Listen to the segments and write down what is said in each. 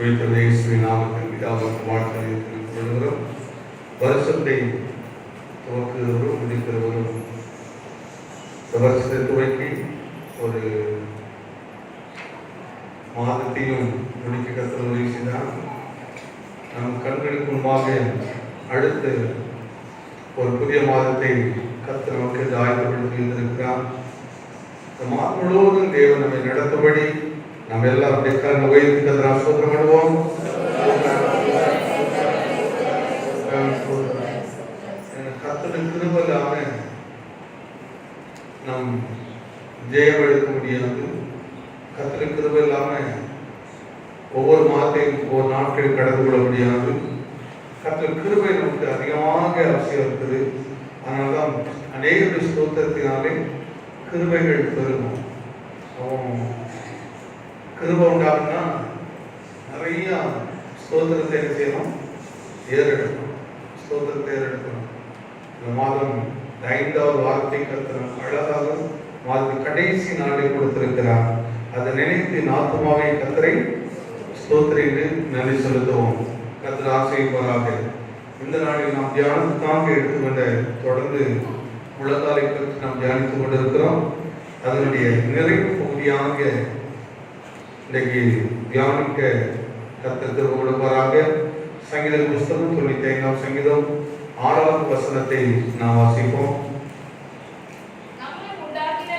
இயேசுவின் நாமத்தில் பிதாவுக்கு வாழ்த்துக்களை தெரிவித்துக் கொள்கிறோம். வருஷத்தை துவக்குகிறவரும் முடிக்கிறவரும் இந்த வருஷத்தை துவக்கி ஒரு மாதத்தையும் முடிக்க கர்த்தர் உதவி செய்தார். நம் கண்களுக்கு முன்பாக அடுத்து ஒரு புதிய மாதத்தை கர்த்தர் நமக்கு ஆயத்தப்படுத்தி இருந்திருக்கிறார். இந்த மாதம் முழுவதும் தேவன் நம்மை நடத்தபடி நம்ம எல்லாம் அப்படியே கரங்களை உயர்த்தி கர்த்தரை ஸ்தோத்திரம் பண்ணுவோம். கர்த்தரின் கிருபை இல்லாம நம் ஜெயம் எடுக்க முடியாது. கர்த்தரின் கிருபை இல்லாம ஒவ்வொரு மாதத்தையும் ஒவ்வொரு நாட்கள் கடந்து கொள்ள முடியாது. கர்த்தர் கிருபை நமக்கு அதிகமாக அவசியம் இருக்குது. அதனால்தான் அநேக ஸ்தோத்திரத்தினாலே கிருபைகள் பெருகும். கிருபை உண்டாகுன்னா நிறைய ஸ்தோத்திரத்தை செய்யணும், ஏறெடுக்கணும், ஸ்தோத்திரத்தை ஏறெடுக்கணும். இந்த மாதம் 5வது வாரத்தை கர்த்தர் அழகாக மாதத்தின் கடைசி நாளை கொடுத்திருக்கிறார். அதை நினைத்து ஆத்துமாவை கர்த்தரை ஸ்தோத்திரித்து நன்றி செலுத்துவோம். கர்த்தர் ஆசீர்வதிப்பாராக. இந்த நாளில் நாம் தியானத்துக்காக எடுத்துக்கொண்ட தொடர்ந்து முழங்காலை பற்றி நாம் தியானித்துக் கொண்டிருக்கிறோம். அதனுடைய நிறைவு பகுதியாக இன்றைக்கு தியானிக்க கர்த்தர் கொடுப்பாராக. சங்கீத புஸ்தகம் 95ஆம் சங்கீதம் 6வது வசனத்தை நாம் வாசிப்போம். நம்மை உண்டாக்கின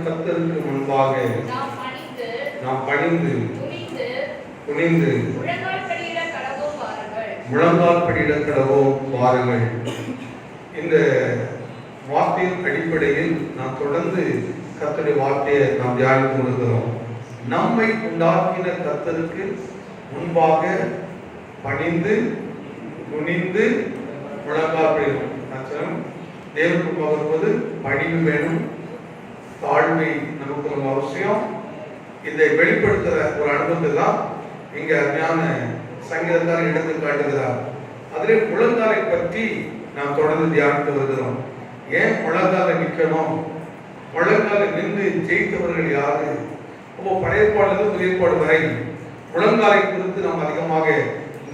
கர்த்தருக்கு முன்பாக நாம் பணிந்து குனிந்து முழங்கால் படியிட கடவோம் வாருங்கள். இந்த வார்த்தையின் அடிப்படையில் நாம் தொடர்ந்து கர்த்தருடைய வார்த்தையை நாம் தியானித்து கொடுக்கிறோம். நம்மை உண்டாக்கின கர்த்தருக்கு முன்பாக பணிந்து குனிந்து முழங்கால் படிடும். தேவனுக்கு பார்க்கும்போது பணிவு வேணும், தாழ்மை நமக்கு ரொம்ப அவசியம். இதை வெளிப்படுத்துகிற ஒரு அனுபவத்தை தான் இங்க அருமையான சங்கீதக்காரர் எடுத்து காட்டுகிறார். அதிலே முழங்காலை பற்றி நாம் தொடர்ந்து தியானித்து வருகிறோம். ஏன் முழங்கால நிற்கணும், முழங்கால நின்று ஜெயித்தவர்கள் யாரு? பழைய ஏற்பாடு புதிய ஏற்பாடு வரை முழங்காலை குறித்து நாம் அதிகமாக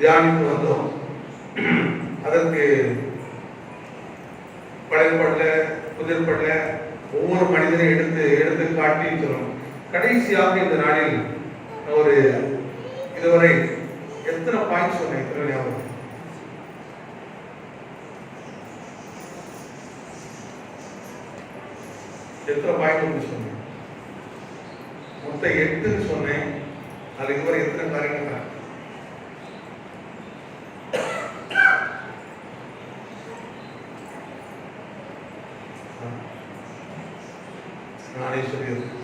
தியானித்து வந்தோம். அதற்கு பழைய ஏற்பாடுல புதிய ஏற்பாடுல ஒவ்வொரு மனிதனை எடுத்து காட்டி சொல்லும். கடைசியாக இந்த நாளில் ஒரு இதுவரை எத்தனை பாயிண்ட் சொன்னேன்? எத்தனை பாயிண்ட் சொன்னேன்? மொத்தம் 8 சொன்னேன். அது இதுவரை எத்தனை காரியங்கள்? நானே சொல்லியிருக்கேன்.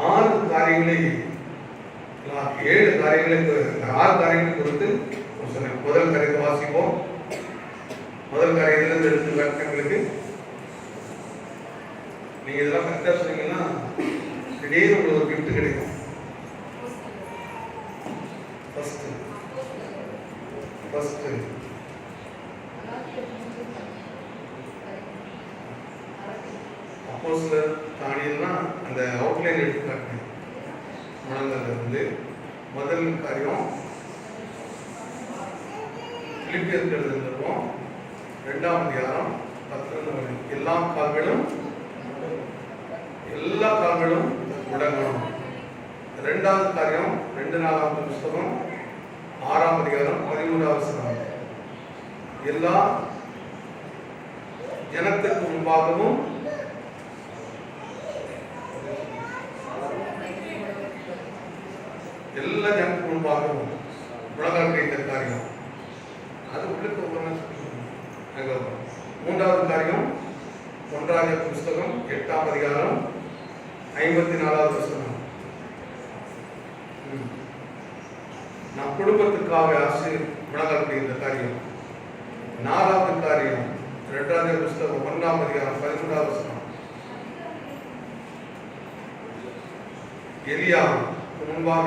6 காரியங்களை 7 காரியங்களை 6 காரியங்களை குறித்து சொன்னேன். முதல் காரியத்தை வாசிப்போம். முதல் காரியத்திலிருந்து எடுத்து விளக்கங்களுக்கு நீங்க இதெல்லாம் கரெக்டா சொன்னீங்கன்னா திடீர்னு உங்களுக்கு ஒரு கிஃப்ட் கிடைக்கும். ஃபர்ஸ்ட் அப்போஸ்தலர் தானியல்னா அந்த அவுட்லைன் எடுத்து காட்டினேன். முழங்கால இருந்து முதல் காரியம் பிலிப்பியருக்கு எழுதிருப்போம். 2ஆம் அதிகாரம் 10 எல்லா கால்களும் முடங்கணும். 2வது காரியம் 2 புஸ்தகம் 6ஆம் அதிகாரம் 13வது வசனம். எல்லா ஜனத்திற்கு முன்பாகவும் எல்லா ஜனத்துக்கு முன்பாகவும் முழங்கால் கிடைத்த காரியம் அது உள்ளுக்கு ஒவ்வொரு. 3வது காரியம் 1 புஸ்தகம் 8ஆம் அதிகாரம் 54வது வசனம். நம் குடும்பத்துக்காக முழங்கால் கிடைத்த காரியம். 4வது காரியம் 2 புஸ்தகம் 1ஆம் அதிகாரம் 13வது வசனம். எலியா முன்பாக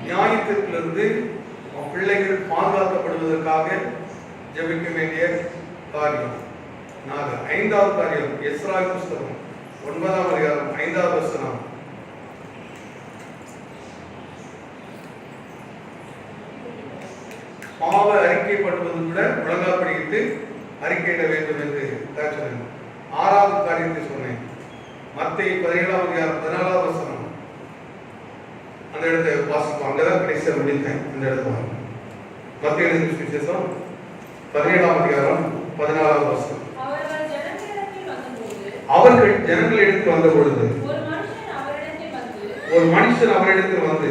நியாயத்திலிருந்து பிள்ளைகள் பாதுகாக்கப்படுவதற்காக ஜெபிக்க வேண்டிய காரியம். 5வது காரியம் எஸ்ரா புஸ்தகம் 9ஆம் அதிகாரம் 5வது வசனம். பாவ அறிக்கைப்படுவது கூட முழங்கால் படியிட்டு அறிக்கையிட வேண்டும் என்று சொன்னேன். 6வது காரியத்தை சொன்னேன். மத்தேயு 17ஆம் அதிகாரம் 14வது வசனம். அந்த இடத்தை வாசிப்போம். அங்கதான் கடைசியாக முடித்தேன். இந்த இடத்துல மத்தேயு எழுதின சுவிசேஷம் 17ஆம் அதிகாரம் 14வது வசனம். அவர்கள் ஜனங்களிடத்தில் வந்த பொழுது ஒரு மனுஷன் அவரிடத்தில் வந்து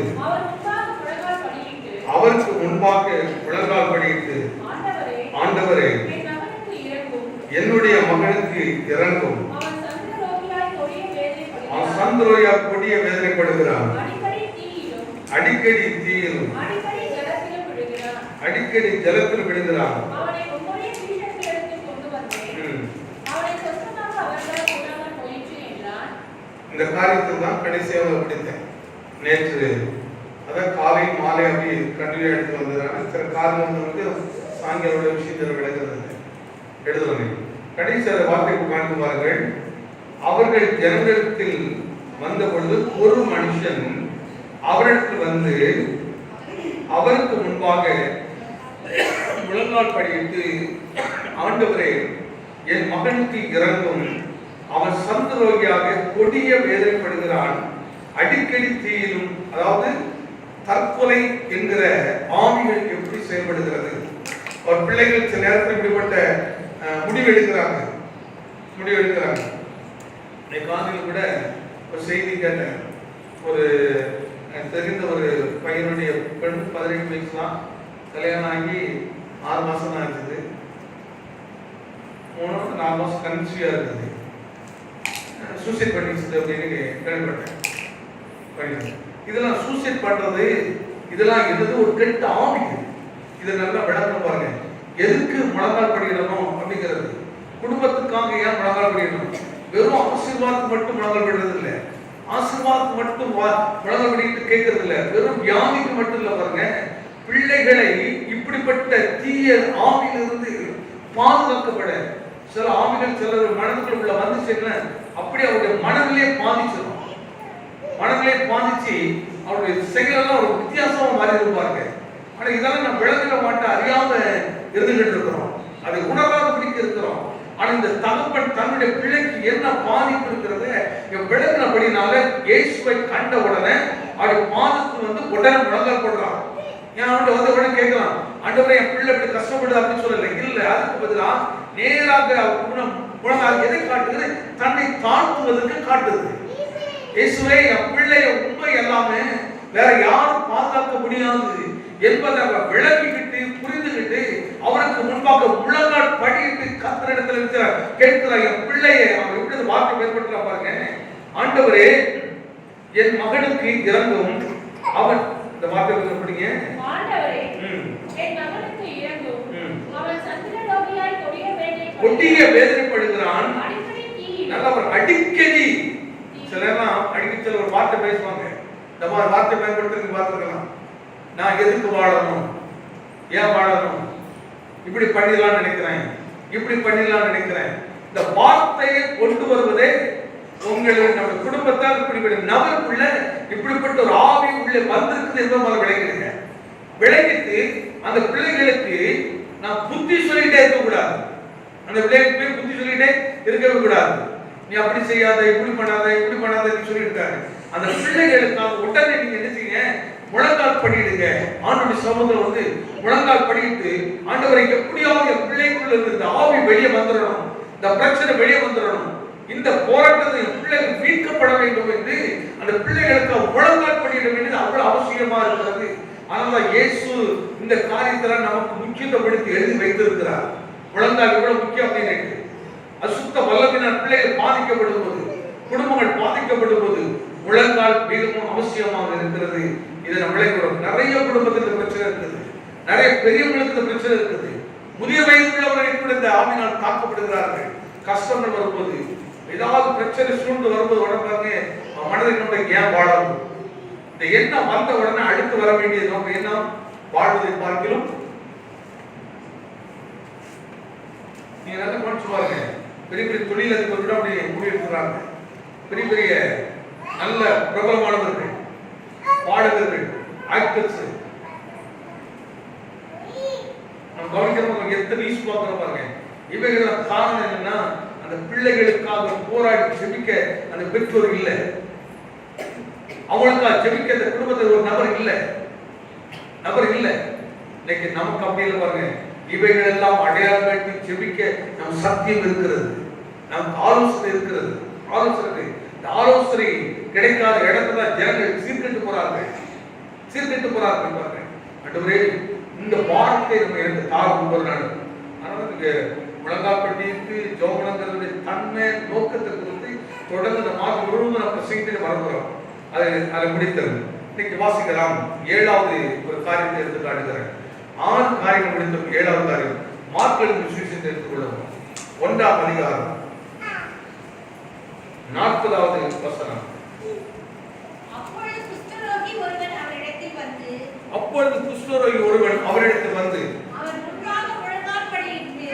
அவருக்கு முன்பாக முழங்கால் படியிட்டு, ஆண்டவரே, என்னுடைய மகனுக்கு இறங்கும், அவன் சந்திரோயால் கொடிய வேதனைப்படுகிறான், அடிக்கடி தீயிலும் அடிக்கடி ஜலத்தில் விடுகிறான். இந்த காரியத்தில் தான் கடைசியாக படித்தேன் நேற்று. அதான் காலை மாலை அப்படி கண்டினியூ எடுத்து வந்ததுனால சில காரணங்கள் வந்து சாயங்காலோட விஷயத்தில் விளக்குறது எழுதுவேன். கடைசி அந்த வார்த்தைக்கு காண்பார்கள். அவர்கள் ஜனங்களிடத்தில் வந்த பொழுது ஒரு மனுஷன் அவரிடத்தில் வந்து அவருக்கு முன்பாக முழங்கால் படியிட்டு, ஆண்டவரே, என் மகனுக்கு இறங்கும், அவன் சந்திரோகியாக கொடிய வேதனைப்படுகிறான், அடிக்கடி தீயிலும். அதாவது தற்கொலை என்கிற ஆவிகள் எப்படி செயல்படுகிறது? அவர் பிள்ளைகள் சில நேரத்தில் இப்படிப்பட்ட முடிவெடுக்கிறாங்க. காலையில் கூட ஒரு செய்தி கேட்டேன். ஒரு தெரிந்த ஒரு பையனுடைய பெண் 18 வயசு தான், கல்யாணம் ஆகி 6 மாசம் தான் இருக்குது. 3-4 மாசம் கன்சீவா இருக்குது. சூசைட் பண்ணிச்சு அப்படின்னு கேள்விப்பட்டேன். இதெல்லாம் சூசைட் பண்றது, இதெல்லாம் என்னது ஒரு கெட்ட ஆவி. இதை நல்லா விளக்கம் பாருங்க. எதுக்கு முழங்கால் படிக்கணும் அப்படிங்கிறது? குடும்பத்துக்காக ஏன் முழங்கால் படிக்கணும்? வெறும் ஆசீர்வாதத்துக்கு மட்டும் முழங்கால் படுறது இல்லை, ஆசீர்வாதத்துக்கு மட்டும் முழங்கால் படிக்கிட்டு கேட்கறது இல்லை, வெறும் வியாதிக்கு மட்டும் இல்லை. பாருங்க, பிள்ளைகளை இப்படிப்பட்ட தீய ஆவியிலிருந்து பாதுகாக்கப்பட சில ஆவிகள் சிலர் மனதுக்குள்ள வந்துச்சுன்னா அப்படி அவருடைய மனதிலே பாதிச்சிடும். மனதிலே பாதிச்சு அவருடைய செயலெல்லாம் ஒரு வித்தியாசமா மாறி இருப்பாங்க. ஆனா இதெல்லாம் நம்ம விளங்கிட மாட்டோம், அறியாம இருந்துகிட்டு இருக்கிறோம், அதை உணராத பிடிக்க இருக்கிறோம். ஆனா இந்த தகப்பன் தன்னுடைய பிள்ளைக்கு என்ன பாதிப்பு இருக்கிறது விளங்கினபடினால இயேசுவை கண்ட உடனே அவருடைய பாதத்துக்கு வந்து உடனே முழங்கால் போடுறான். ஏன் அவன் வந்து உடனே கேட்கலாம், ஆண்டவரே என் பிள்ளை இப்படி கஷ்டப்படுது அப்படின்னு சொல்லல. இல்ல, அதுக்கு பதிலா நேராக முழங்கால் எதை காட்டுகிறது? தன்னை தாழ்த்துவதற்கு காட்டுது. இயேசுவே, என் பிள்ளைய உண்மை எல்லாமே வேற யாரும் பாதுகாக்க முடியாது என்பதை விளங்கிக்கிட்டு புரிந்துகிட்டு அவருக்கு முன்பாக முழங்கால் படியிட்டு கர்த்தரிடத்தில் இருக்கிறார், கேட்கிறார். என் பிள்ளையை அவர் எப்படி வார்த்தை பயன்படுத்துறா பாருங்க. ஆண்டவரே, என் மகனுக்கு இறங்கும், அவன் இந்த வார்த்தை படிங்க. ஆண்டவரே, என் மகனுக்கு இறங்கும், அவன் சந்திரலோகியாய் கொடிய வேதனைப்படுகிறான், நல்லா ஒரு அடிக்கடி சிலர்லாம் அடிக்கடி சில ஒரு வார்த்தை பேசுவாங்க. இந்த மாதிரி வார்த்தை பயன்படுத்துறதுக்கு பார்த்துருக்கலாம். நான் எதுக்கு வாழணும், ஏன் வாழணும், இப்படி பண்ணிடலாம் நினைக்கிறேன், இப்படி பண்ணிடலாம் நினைக்கிறேன். இந்த வார்த்தையை கொண்டு வருவதே உங்களுக்கு நம்ம குடும்பத்தால் இப்படிப்பட்ட நபருக்குள்ள இப்படிப்பட்ட ஒரு ஆவி உள்ள வந்திருக்குது என்பதை முதல்ல விளங்கிடுங்க. விளங்கிட்டு அந்த பிள்ளைகளுக்கு நான் புத்தி சொல்லிட்டே இருக்கக்கூடாது. அந்த பிள்ளைகளுக்கு புத்தி சொல்லிட்டே இருக்கவே கூடாது. நீ அப்படி செய்யாத, இப்படி பண்ணாத, இப்படி பண்ணாத சொல்லியிருக்காரு. அந்த பிள்ளைகளுக்கு உடனே நீங்க என்ன செய்யுங்க, முழங்கால் படியிடுங்க. ஆண்டவருடைய சமூகத்துல வந்து முழங்கால் படியிட்டு, ஆண்டவரை எப்படியாவது என் பிள்ளைக்குள்ள இருந்து இந்த ஆவி வெளியே வந்துடணும், இந்த பிரச்சனை வெளியே வந்துடணும், இந்த போராட்டத்தை பிள்ளைகள் மீட்கப்பட வேண்டும் என்று அந்த பிள்ளைகளுக்கு முழங்கால் படியிட வேண்டியது அவ்வளவு அவசியமா இருக்கிறது. ஆனால் இயேசு இந்த காரியத்தில் நமக்கு முக்கியத்துவப்படுத்தி எழுதி வைத்திருக்கிறார். முழங்கால் எவ்வளவு முக்கியம் அப்படின்னு. அசுத்த வல்லமையினால் பிள்ளைகள் பாதிக்கப்படும் போது, குடும்பங்கள் பாதிக்கப்படும் போது முழங்கால் மிகவும் அவசியமாக இருக்கிறது. இதை நம்ம விளக்கிறோம். நிறைய குடும்பத்தில் பிரச்சனை இருக்குது, நிறைய பெரியவங்களுக்கு பிரச்சனை இருக்குது. முதிய வயது உள்ளவர்கள் கூட இந்த ஆவினால் தாக்கப்படுகிறார்கள். கஷ்டங்கள் வரும்போது, ஏதாவது பிரச்சனை சூழ்ந்து வரும்போது உடனே பாருங்க மனதில் நம்ம ஏன் வாழணும், இந்த எண்ணம் வந்த உடனே அடுத்து வர வேண்டியது நம்ம என்ன, வாழ்வதை பார்க்கலாம். நீங்க நல்லா கவனிச்சு பாருங்க, பெரிய பெரிய தொழிலதிபர்கள் கூட அப்படி முடிவெடுக்கிறாங்க. பெரிய பெரிய நல்ல பிரபலமானவர்கள், பாடகர்கள், ஆக்டர்ஸ், நம்ம கவனிக்கிறோம். எத்தனை நியூஸ் பார்க்கிறோம் பாருங்க. இவைகளோட காரணம் என்னன்னா, அந்த பிள்ளைகளுக்காக போராடி ஜெபிக்க அந்த பெற்றோர் இல்லை, அவங்களுக்காக ஜெபிக்க அந்த குடும்பத்தில் ஒரு நபர் இல்லை. இன்னைக்கு நமக்கு அப்படி இல்லை பாருங்க. இவைகள் எல்லாம் அடையாளம் காட்டி ஜெபிக்க நம் சத்தியம் இருக்கிறது, நமக்கு ஆலோசனை இருக்கிறது. ஆலோசனை கிடைக்காத இடத்துல ஜனங்கள் சீர்கெட்டு போறார்கள். ஆண்டவரே, இந்த வாரத்தை நம்ம எனக்கு தாரும் ஒவ்வொரு நாள். ஆனால் முழங்காப்பட்டிக்கு ஜோபனங்கிறது தன்மை நோக்கத்தை குறித்து தொடர்ந்து இந்த மாதம் முழுவதும் நம்ம செய்து வரப்போறோம். அதை முடித்தது. இன்னைக்கு வாசிக்கலாம். 7வது ஒரு காரியத்தை எடுத்து காட்டுகிறேன். 6 காரியங்கள் முடித்தோம். 7வது காரியம் மார்க் எழுதின சுவிசேஷத்தை எடுத்துக்கொள்ளும். 1ஆம் அதிகாரம் 40வது வசனம். அப்பொழுது குஷ்டரோகி ஒருவன் அவரிடத்தில் வந்து அவர் முன்பாக முழங்காற்படியிட்டு,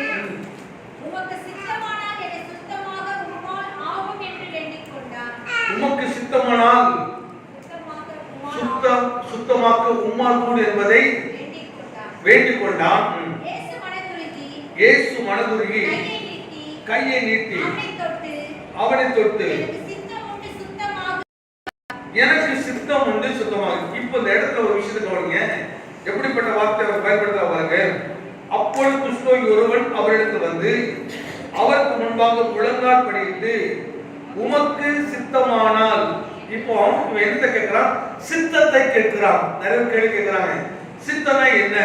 உமக்கு சித்தமானால் என்னை சுத்தமாக உம்மால் ஆகும் என்று வேண்டிக் கொண்டார். உமக்கு சித்தமானால் சுத்தமாக்க உம்மால் கூடு என்பதை வேண்டிக் கொண்டான். இயேசு மனதுருகி கையை நீட்டி அவனை தொட்டு எனக்கு சித்தம் உண்டு சுத்தமாக. இப்ப இந்த இடத்துல ஒரு விஷயத்தை கவனிங்க. எப்படிப்பட்ட வார்த்தை அவர் பயன்படுத்த பாருங்க. அப்பொழுது குஷ்டரோகி ஒருவன் அவரிடத்தில் வந்து அவருக்கு முன்பாக முழங்கால் படியிட்டு, உமக்கு சித்தமானால். இப்போ அவன் என்னத்தை கேட்கிறான்? சித்தத்தை கேட்கிறான். நிறைய கேள்வி கேட்கிறாங்க. சித்தம்னா என்ன,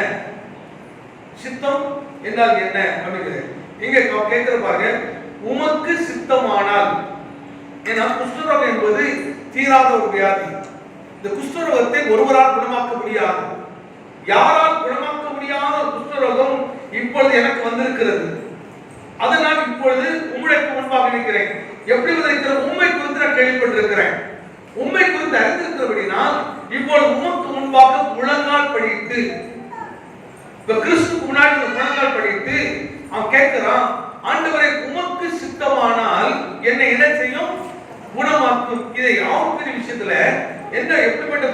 சித்தம் என்றால் என்ன அப்படிங்கிறது இங்க கேட்கிற பாருங்க. உமக்கு சித்தமானால். ஏன்னா குஷ்டரோகம் என்பது தீராத ஒரு வியாதி. இந்த குஷ்டரோகத்தை ஒருவரால் குணமாக்க முடியாது. யாரால் குணமாக்க முடியாத குஷ்டரோகம் இப்பொழுது எனக்கு வந்திருக்கிறது. அதனால் இப்பொழுது உங்களுக்கு முன்பாக நிற்கிறேன். எப்படி வந்திருக்கிற? உண்மை குறித்து நான் கேள்விப்பட்டிருக்கிறேன். உண்மை குறித்து அறிந்திருக்கிறபடினால் இப்பொழுது உமக்கு முன்பாக முழங்கால் படியிட்டு, இப்ப கிறிஸ்துக்கு முன்னாடி முழங்கால் படியிட்டு அவன் கேட்கிறான், ஆண்டவரே, உமக்கு சித்தமானால் என்னை என்ன செய்யும்? குணமாக்கும். இதை ஆவிக்குரிய விஷயத்துல என்ன எப்படிப்பட்ட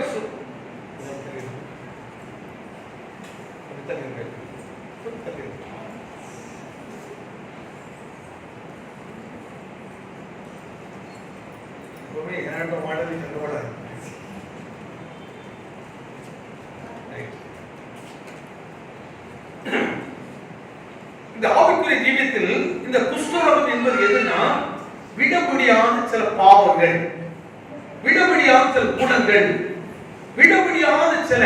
இந்த ஆவிக்குரிய ஜீவியத்தில் இந்த குஷ்டரோகம் என்பது எதுனா, விட முடியாத சில பாவங்கள், விட முடியாத சில குணங்கள், விட முடியாத சில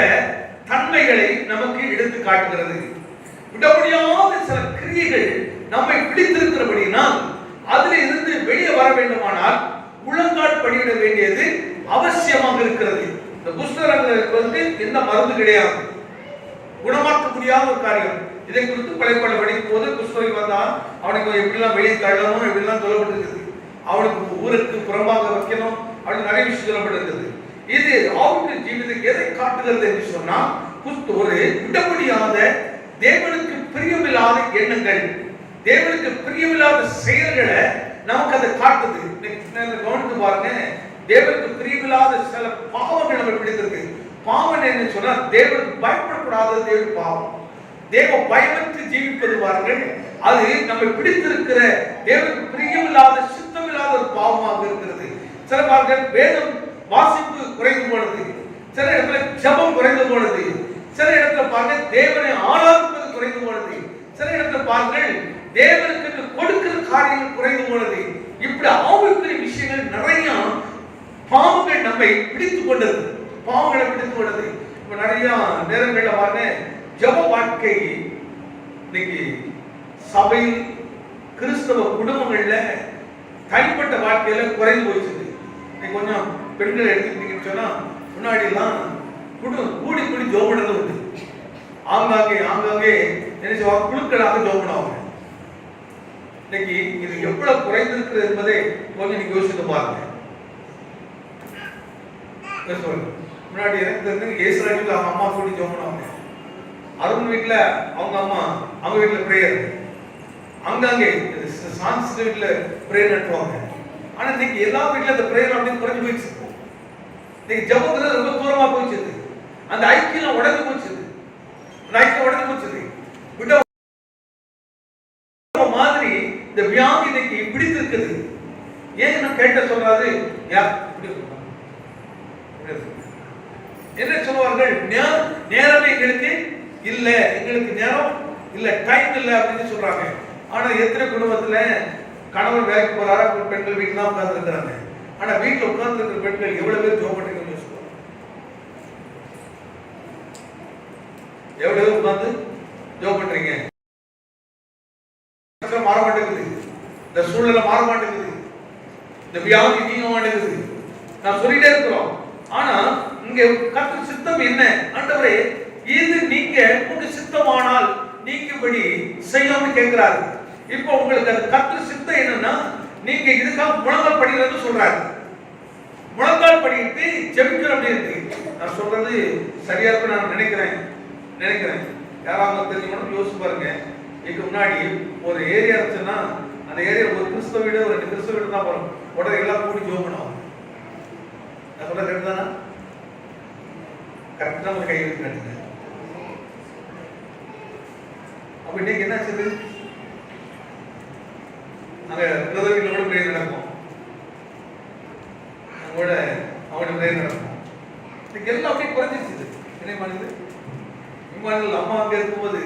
தன்மைகளை நமக்கு எடுத்து காட்டுகிறது. விட முடியாத சில கிரியைகள் நம்மை பிடித்திருக்கிறபடினால் அதில் இருந்து வெளியே வர வேண்டுமானால் முழங்கால் படியிட வேண்டியது அவசியமாக இருக்கிறது. இந்த குஷ்டரோகங்களுக்கு எந்த மருந்து கிடையாது, குணமாக்க முடியாத ஒரு காரியம். இதை குறித்து பழைய படிக்கும் போது குஷ்டரோகி வந்தான், அவனுக்கு எப்படிலாம் வெளியே தள்ளணும், எப்படிலாம் சொல்லப்பட்டிருக்குது, அவனுக்கு ஊருக்கு புறமாக வைக்கணும், அப்படி நிறைய விஷயம் சொல்லப்பட்டிருக்குது. இது ஆவிக்குரிய ஜீவிதத்துக்கு எதை காட்டுகிறது என்று சொன்னால், ஒரு விட முடியாத, தேவனுக்கு பிரியமில்லாத எண்ணங்கள், தேவனுக்கு பிரியமில்லாத செயல்களை நமக்கு அதை காட்டுது. கவனித்து பாருங்க. தேவனுக்கு பிரியமில்லாத சில பாவங்கள் நம்ம பிடித்திருக்கு. பாவம் என்ன சொன்னா, தேவனுக்கு பயப்படக்கூடாத தேவன் பாவம். தேவ பயமற்று ஜீவிப்பது பாருங்கள், அது நம்ம பிடித்திருக்கிற தேவனுக்கு பிரியமில்லாத, சித்தமில்லாத ஒரு பாவமாக இருக்கிறது. சில பாருங்கள், வேதம் வாசிப்பு குறைந்து போனது, சில இடத்துல ஜபம் குறைந்து போனது, சில இடத்துல பாருங்கள் தேவனை ஆராதிப்பது குறைந்து போனது, சில இடத்துல பாருங்கள் தேவனுக்கு கொடுக்கிற காரியங்கள் குறைந்து போனது. இப்படி ஆவிக்குரிய விஷயங்கள் நிறைய பாவங்கள் நம்மை பிடித்துக் கொண்டது, பாவங்களை பிடித்துக் கொண்டது. இப்ப நிறைய நேரங்கள்ல பாருங்க, ஜப வாழ்க்கை இன்னைக்கு சபையில், கிறிஸ்தவ குடும்பங்கள்ல, தனிப்பட்ட வாழ்க்கையில குறைந்து போயிடுச்சு. இன்னைக்கு கொஞ்சம் பெண்களை எடுத்துக்கிட்டீங்கன்னு சொன்னா, முன்னாடி எல்லாம் கூடி கூடி ஜோபனது உண்டு. ஆங்காங்கே என்ன செய்வாங்க, குழுக்களாக ஜோபனாங்க. இன்னைக்கு இது எவ்வளவு குறைந்திருக்கிறது என்பதை கொஞ்சம் நீங்க யோசித்து பாருங்க. முன்னாடி எனக்கு தெரிஞ்சு ஏசுராஜுக்கு அவங்க அம்மா கூட்டி ஜெபம் பண்ணுவாங்க. அருண் வீட்டுல அவங்க அம்மா, அவங்க வீட்டுல பிரேயர், அங்கங்கே சான்ஸ் வீட்டுல பிரேயர் நடத்துவாங்க. ஆனா இன்னைக்கு எல்லா வீட்டுல அந்த பிரேயர் அப்படின்னு குறைஞ்சு போயிடுச்சு. இன்னைக்கு ஜெபத்துல ரொம்ப தூரமா போயிடுச்சு. அந்த ஐக்கியம் உடஞ்சு போச்சு. அந்த ஐக்கியம் உடஞ்சு போச்சு. விட மாதிரி இந்த வியாதி இன்னைக்கு பிடித்திருக்குது. ஏன் நான் கேட்ட சொல்றாரு, என்ன சொல்வார்கள், நேரமே எங்களுக்கு இல்ல, எங்களுக்கு நேரம் இல்ல, டைம் இல்ல அப்படின்னு சொல்றாங்க. ஆனா எத்தனை குடும்பத்துல கணவன் வேலைக்கு போறாரா, பெண்கள் வீட்டுல தான் உட்கார்ந்து இருக்கிறாங்க. ஆனா வீட்டுல உட்கார்ந்து இருக்கிற பெண்கள் எவ்வளவு பேர் ஜெபம் பண்றீங்கன்னு யோசிச்சு, எவ்வளவு உட்கார்ந்து ஜெபம் பண்றீங்க? மாற மாட்டேங்குது, இந்த சூழ்நிலை மாற மாட்டேங்குது, இந்த வியாதி நீங்க மாட்டேங்குது, நான் சொல்லிட்டே இருக்கிறோம். ஆனா இங்க கர்த்தர் சித்தம் என்ன? ஆண்டவரே, இது நீங்க உங்க சித்தமானால் நீங்கபடி செய்யணும்னு கேட்கிறாரு. இப்போ உங்களுக்கு அந்த கர்த்தர் சித்தம் என்னன்னா, நீங்க இதுக்காக முழங்கால் படிக்கிறது சொல்றாரு. முழங்கால் படிட்டு ஜெபிக்கணும் அப்படின்னு நான் சொல்றது சரியா இருக்கும் நான் நினைக்கிறேன். யாராவது தெரிஞ்சுக்கணும் யோசிச்சு பாருங்க. இதுக்கு முன்னாடி ஒரு ஏரியா இருந்துச்சுன்னா அந்த ஏரியா ஒரு கிறிஸ்தவ வீடு, ஒரு 2 கிறிஸ்தவ வீடு தான் போறோம். உடனே எல்லாம் கூடி ஜெபம் பண்ணுவாங்க. நான் சொல்ல கரெக்ட் தானே? கரெக்டா ஒரு கை வச்சு அப்ப இன்னைக்கு என்ன ஆச்சு? நாங்க பிரதர் வீட்டில் கூட பிரேயர் நடக்கும், அவங்களோட பிரேயர் நடக்கும். இன்னைக்கு எல்லாம் அப்படியே குறைஞ்சிருச்சு. என்ன பண்ணுது? இம்மானுவல் அம்மா அங்க இருக்கும்போது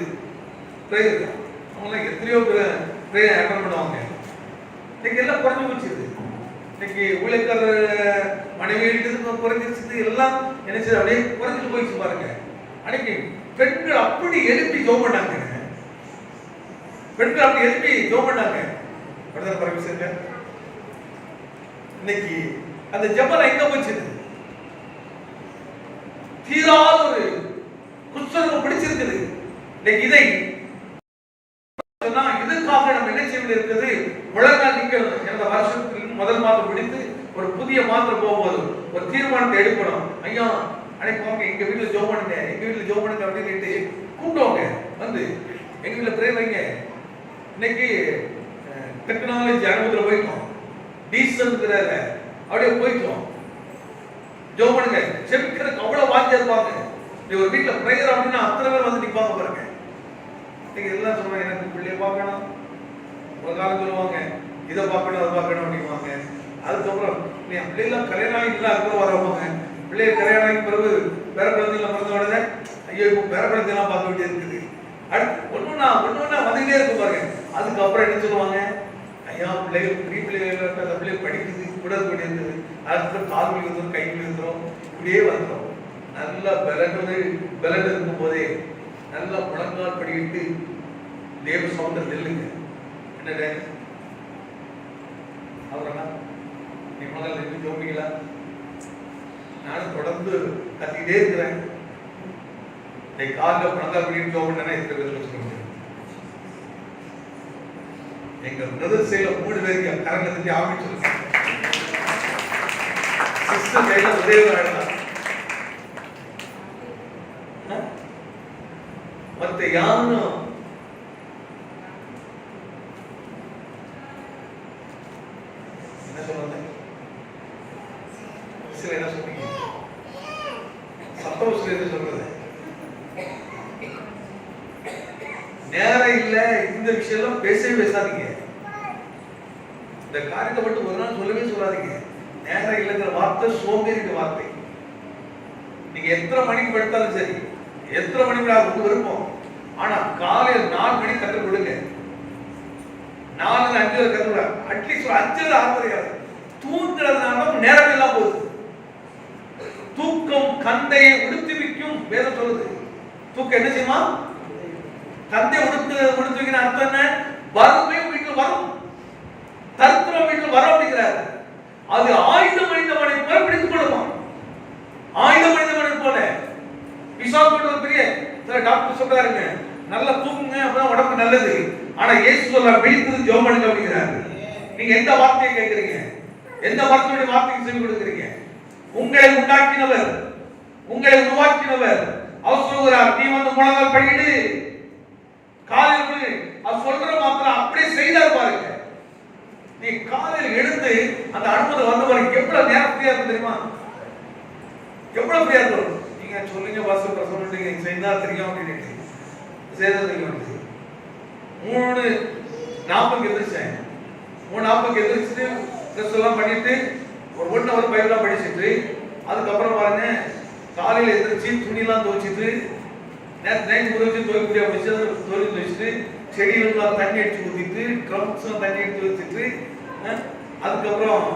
பிரேயர், அவங்களாம் எத்தனையோ பிரேயர் அட்டன் பண்ணுவாங்க. இன்னைக்கு எல்லாம் குறைஞ்சு போச்சு. இன்னைக்கு ஊழியக்காரர் மனைவி வீட்டுக்கு குறைஞ்சிருச்சு. எல்லாம் நினைச்சது அப்படியே குறைஞ்சிட்டு போயிடுச்சு பாருங்க. அன்னைக்கு பெண்கள் அப்படி எழுப்பி ஜெபம் பண்ணாங்க. பெண்கள் அப்படி எழுப்பி ஜெபம் பண்ணாங்க. இன்னைக்கு அந்த ஜெபம் எங்க போச்சு? தீராத ஒரு குஷ்டம் பிடிச்சிருக்குது. இன்னைக்கு இதை இதுக்காக நம்ம என்ன செய்வது இருக்குது? முழங்கால் நிற்கணும். இந்த வருஷத்துக்கு முதல் மாதம் பிடித்து ஒரு புதிய மாதம் போகும்போது ஒரு தீர்மானத்தை எடுக்கணும். ஐயா அன்னைக்கு வாங்க, எங்க வீட்டுல ஜெபம் பண்ணுங்க, எங்க வீட்டுல ஜெபம் பண்ணுங்க அப்படின்னு கூப்பிடுவாங்க. வந்து எங்க வீட்டுல பிரேயர் வைங்க. இன்னைக்கு டெக்னாலஜி அனுபவத்துல போயிட்டோம், டீசன்ட்ல அப்படியே போயிட்டோம். ஜெபம் பண்ணுங்க, செபிக்கிறதுக்கு அவ்வளவு வாஞ்சியா இருப்பாங்க. ஒரு வீட்டுல பிரேயர் அப்படின்னா அத்தனை பேர் வந்து நிற்பாங்க பாருங்க. நீங்க எல்லாம் சொல்லுவாங்க, எனக்கு பிள்ளைய பார்க்கணும், ஒரு காலம் சொல்லுவாங்க இதை பார்க்கணும் அதை பார்க்கணும் அப்படிவாங்க. அதுக்கப்புறம் நீ பிள்ளைலாம் கல்யாணம் ஆகிட்டு அதுக்கப்புறம் வரவாங்க. பிள்ளைய கல்யாணம் ஆகி பிறகு பேர குழந்தைகளை பிறந்த உடனே ஐயோ இப்போ பேர குழந்தைலாம் பார்க்க வேண்டியது இருக்குது. அடுத்து ஒன்னொன்னா வந்துகிட்டே இருக்கு பாருங்க. அதுக்கப்புறம் என்ன சொல்லுவாங்க, ஐயா பிள்ளைகள் பெரிய பிள்ளைகள் அந்த பிள்ளைகள் படிக்குது கூட வேண்டியது. அதுக்கப்புறம் கால் வலி வந்துடும், கை வலி வந்துடும், இப்படியே வந்துடும். நல்லா பலன் இருக்கும் போதே நல்லா முழங்கால் படிக்கிட்டு தேவ சவுண்டர் நெல்லுங்க. என்ன அவரா நீ முழங்கால் நின்று ஜோம்பிங்களா? நானும் தொடர்ந்து கத்திக்கிட்டே இருக்கிறேன். காலில் முழங்கால் படிக்கிட்டு ஜோம்பினா எத்தனை பேர் சொல்ல முடியும்? எங்க பிரதர் சைல 3 பேருக்கு கரங்களை தட்டி ஆமீன் சொல்லுங்க. சிஸ்டர் கையில உதயவராடலாம். மற்ற யாரும் என்ன சொல்றாங்க? சில என்ன சொல்றீங்க? சத்தம் சில சொல்றது நேரம் இல்ல. இந்த விஷயம் எல்லாம் பேசாதீங்க. இந்த காரியத்தை மட்டும் ஒரு நாள் சொல்லவே சொல்லாதீங்க. நேரம் இல்லைங்கிற வார்த்தை சோம்பேறிங்க வார்த்தை. நீங்க எத்தனை மணிக்கு படுத்தாலும் சரி, எத்தனை மணிக்கு உங்களுக்கு விருப்பம், ஆனா காலையில் 4 மணிக்கு கற்றுக் கொடுங்க. 4 5 கற்றுக் கொடுங்க. அட்லீஸ்ட் ஒரு 5 6 தூங்குறதுனால நேரம் எல்லாம் போகுது. தூக்கம் கந்தையை உடுத்துவிக்கும் வேதம் சொல்லுது. தூக்கம் என்ன செய்யுமா? கந்தை உடுத்துவிக்கிற அர்த்தம் என்ன? வறுமை வீட்டில் வரும், தரித்திரம் வீட்டில் வர அப்படிங்கிறார். அது ஆயுதம் அணிந்தவனை போல பிடித்துக் கொள்ளுமா? ஆயுதம் அணிந்தவனை போல. பிசாசு ஒரு பெரிய டாக்டர் சொல்றாருங்க, நல்லா தூங்குங்க, அப்பதான் உடம்புக்கு நல்லது. ஆனா இயேசு சொல்ற விழித்து ஜெபம் பண்ணுங்க அப்படிங்கிறாரு. நீங்க எந்த வார்த்தையை கேட்கறீங்க? எந்த வார்த்தையுடைய வார்த்தைக்கு செவி கொடுக்கிறீங்க? உங்களை உண்டாக்கினவர், உங்களை உருவாக்கினவர் அவர் சொல்கிறார், நீ வந்து முழங்கால் படியிடு, காலையில் விடு. அவர் சொல்ற மாத்திரம் அப்படியே செய்தார் பாருங்க. நீ காலையில் எழுந்து அந்த அனுமதி வந்து பாருங்க, எவ்வளவு நேரம் ஃப்ரீயா இருக்கும் தெரியுமா? எவ்வளவு ஃப்ரீயா இருக்கும். நீங்க சொல்லுங்க வாசல் சொல்லிட்டீங்க, செய்தா தெரியும் அப்படின்னு செய்தா தெரியும். 3:40 எந்திரிச்சேன். 3:40 எந்திரிச்சுட்டு ட்ரெஸ் எல்லாம் பண்ணிட்டு ஒரு 1 hour பைபிளா படிச்சுட்டு அதுக்கப்புறம் பாருங்க காலையில் எந்திரிச்சு துணிலாம் துவைச்சிட்டு நேற்று நைட் உதவி துவைக்க முடியாது தொழில் வச்சுட்டு செடிகளுக்கு தண்ணி அடிச்சு ஊற்றிட்டு ட்ரம்ஸ்லாம் தண்ணி எடுத்து வச்சுட்டு அதுக்கப்புறம்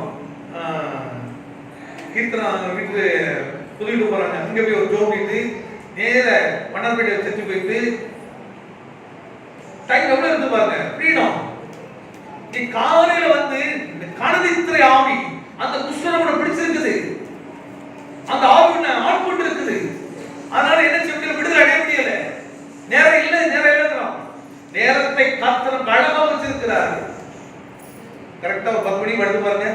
கீர்த்தனா வீட்டு புதுவிட்டு போறாங்க, அங்கே போய் ஒரு ஜோம் பண்ணிட்டு நேர மன்னர்பேட்டை செத்து போயிட்டு டைம் எவ்வளவு இருந்து பாருங்க, ஃப்ரீடம். நீ காலையில வந்து இந்த கனதித்திரை ஆவி அந்த குஷ்டரோட பிடிச்சிருக்குது, அந்த ஆவி ஆட்கொண்டு இருக்குது. அதனால என்ன செய்ய விடுதலை அடைய முடியல. நேரம் இல்லை, நேரம் இல்லைங்கிறோம். நேரத்தை கர்த்தர் அழகா வச்சிருக்கிறார். கரெக்டா 10 மணிக்கு படுத்து பாருங்க.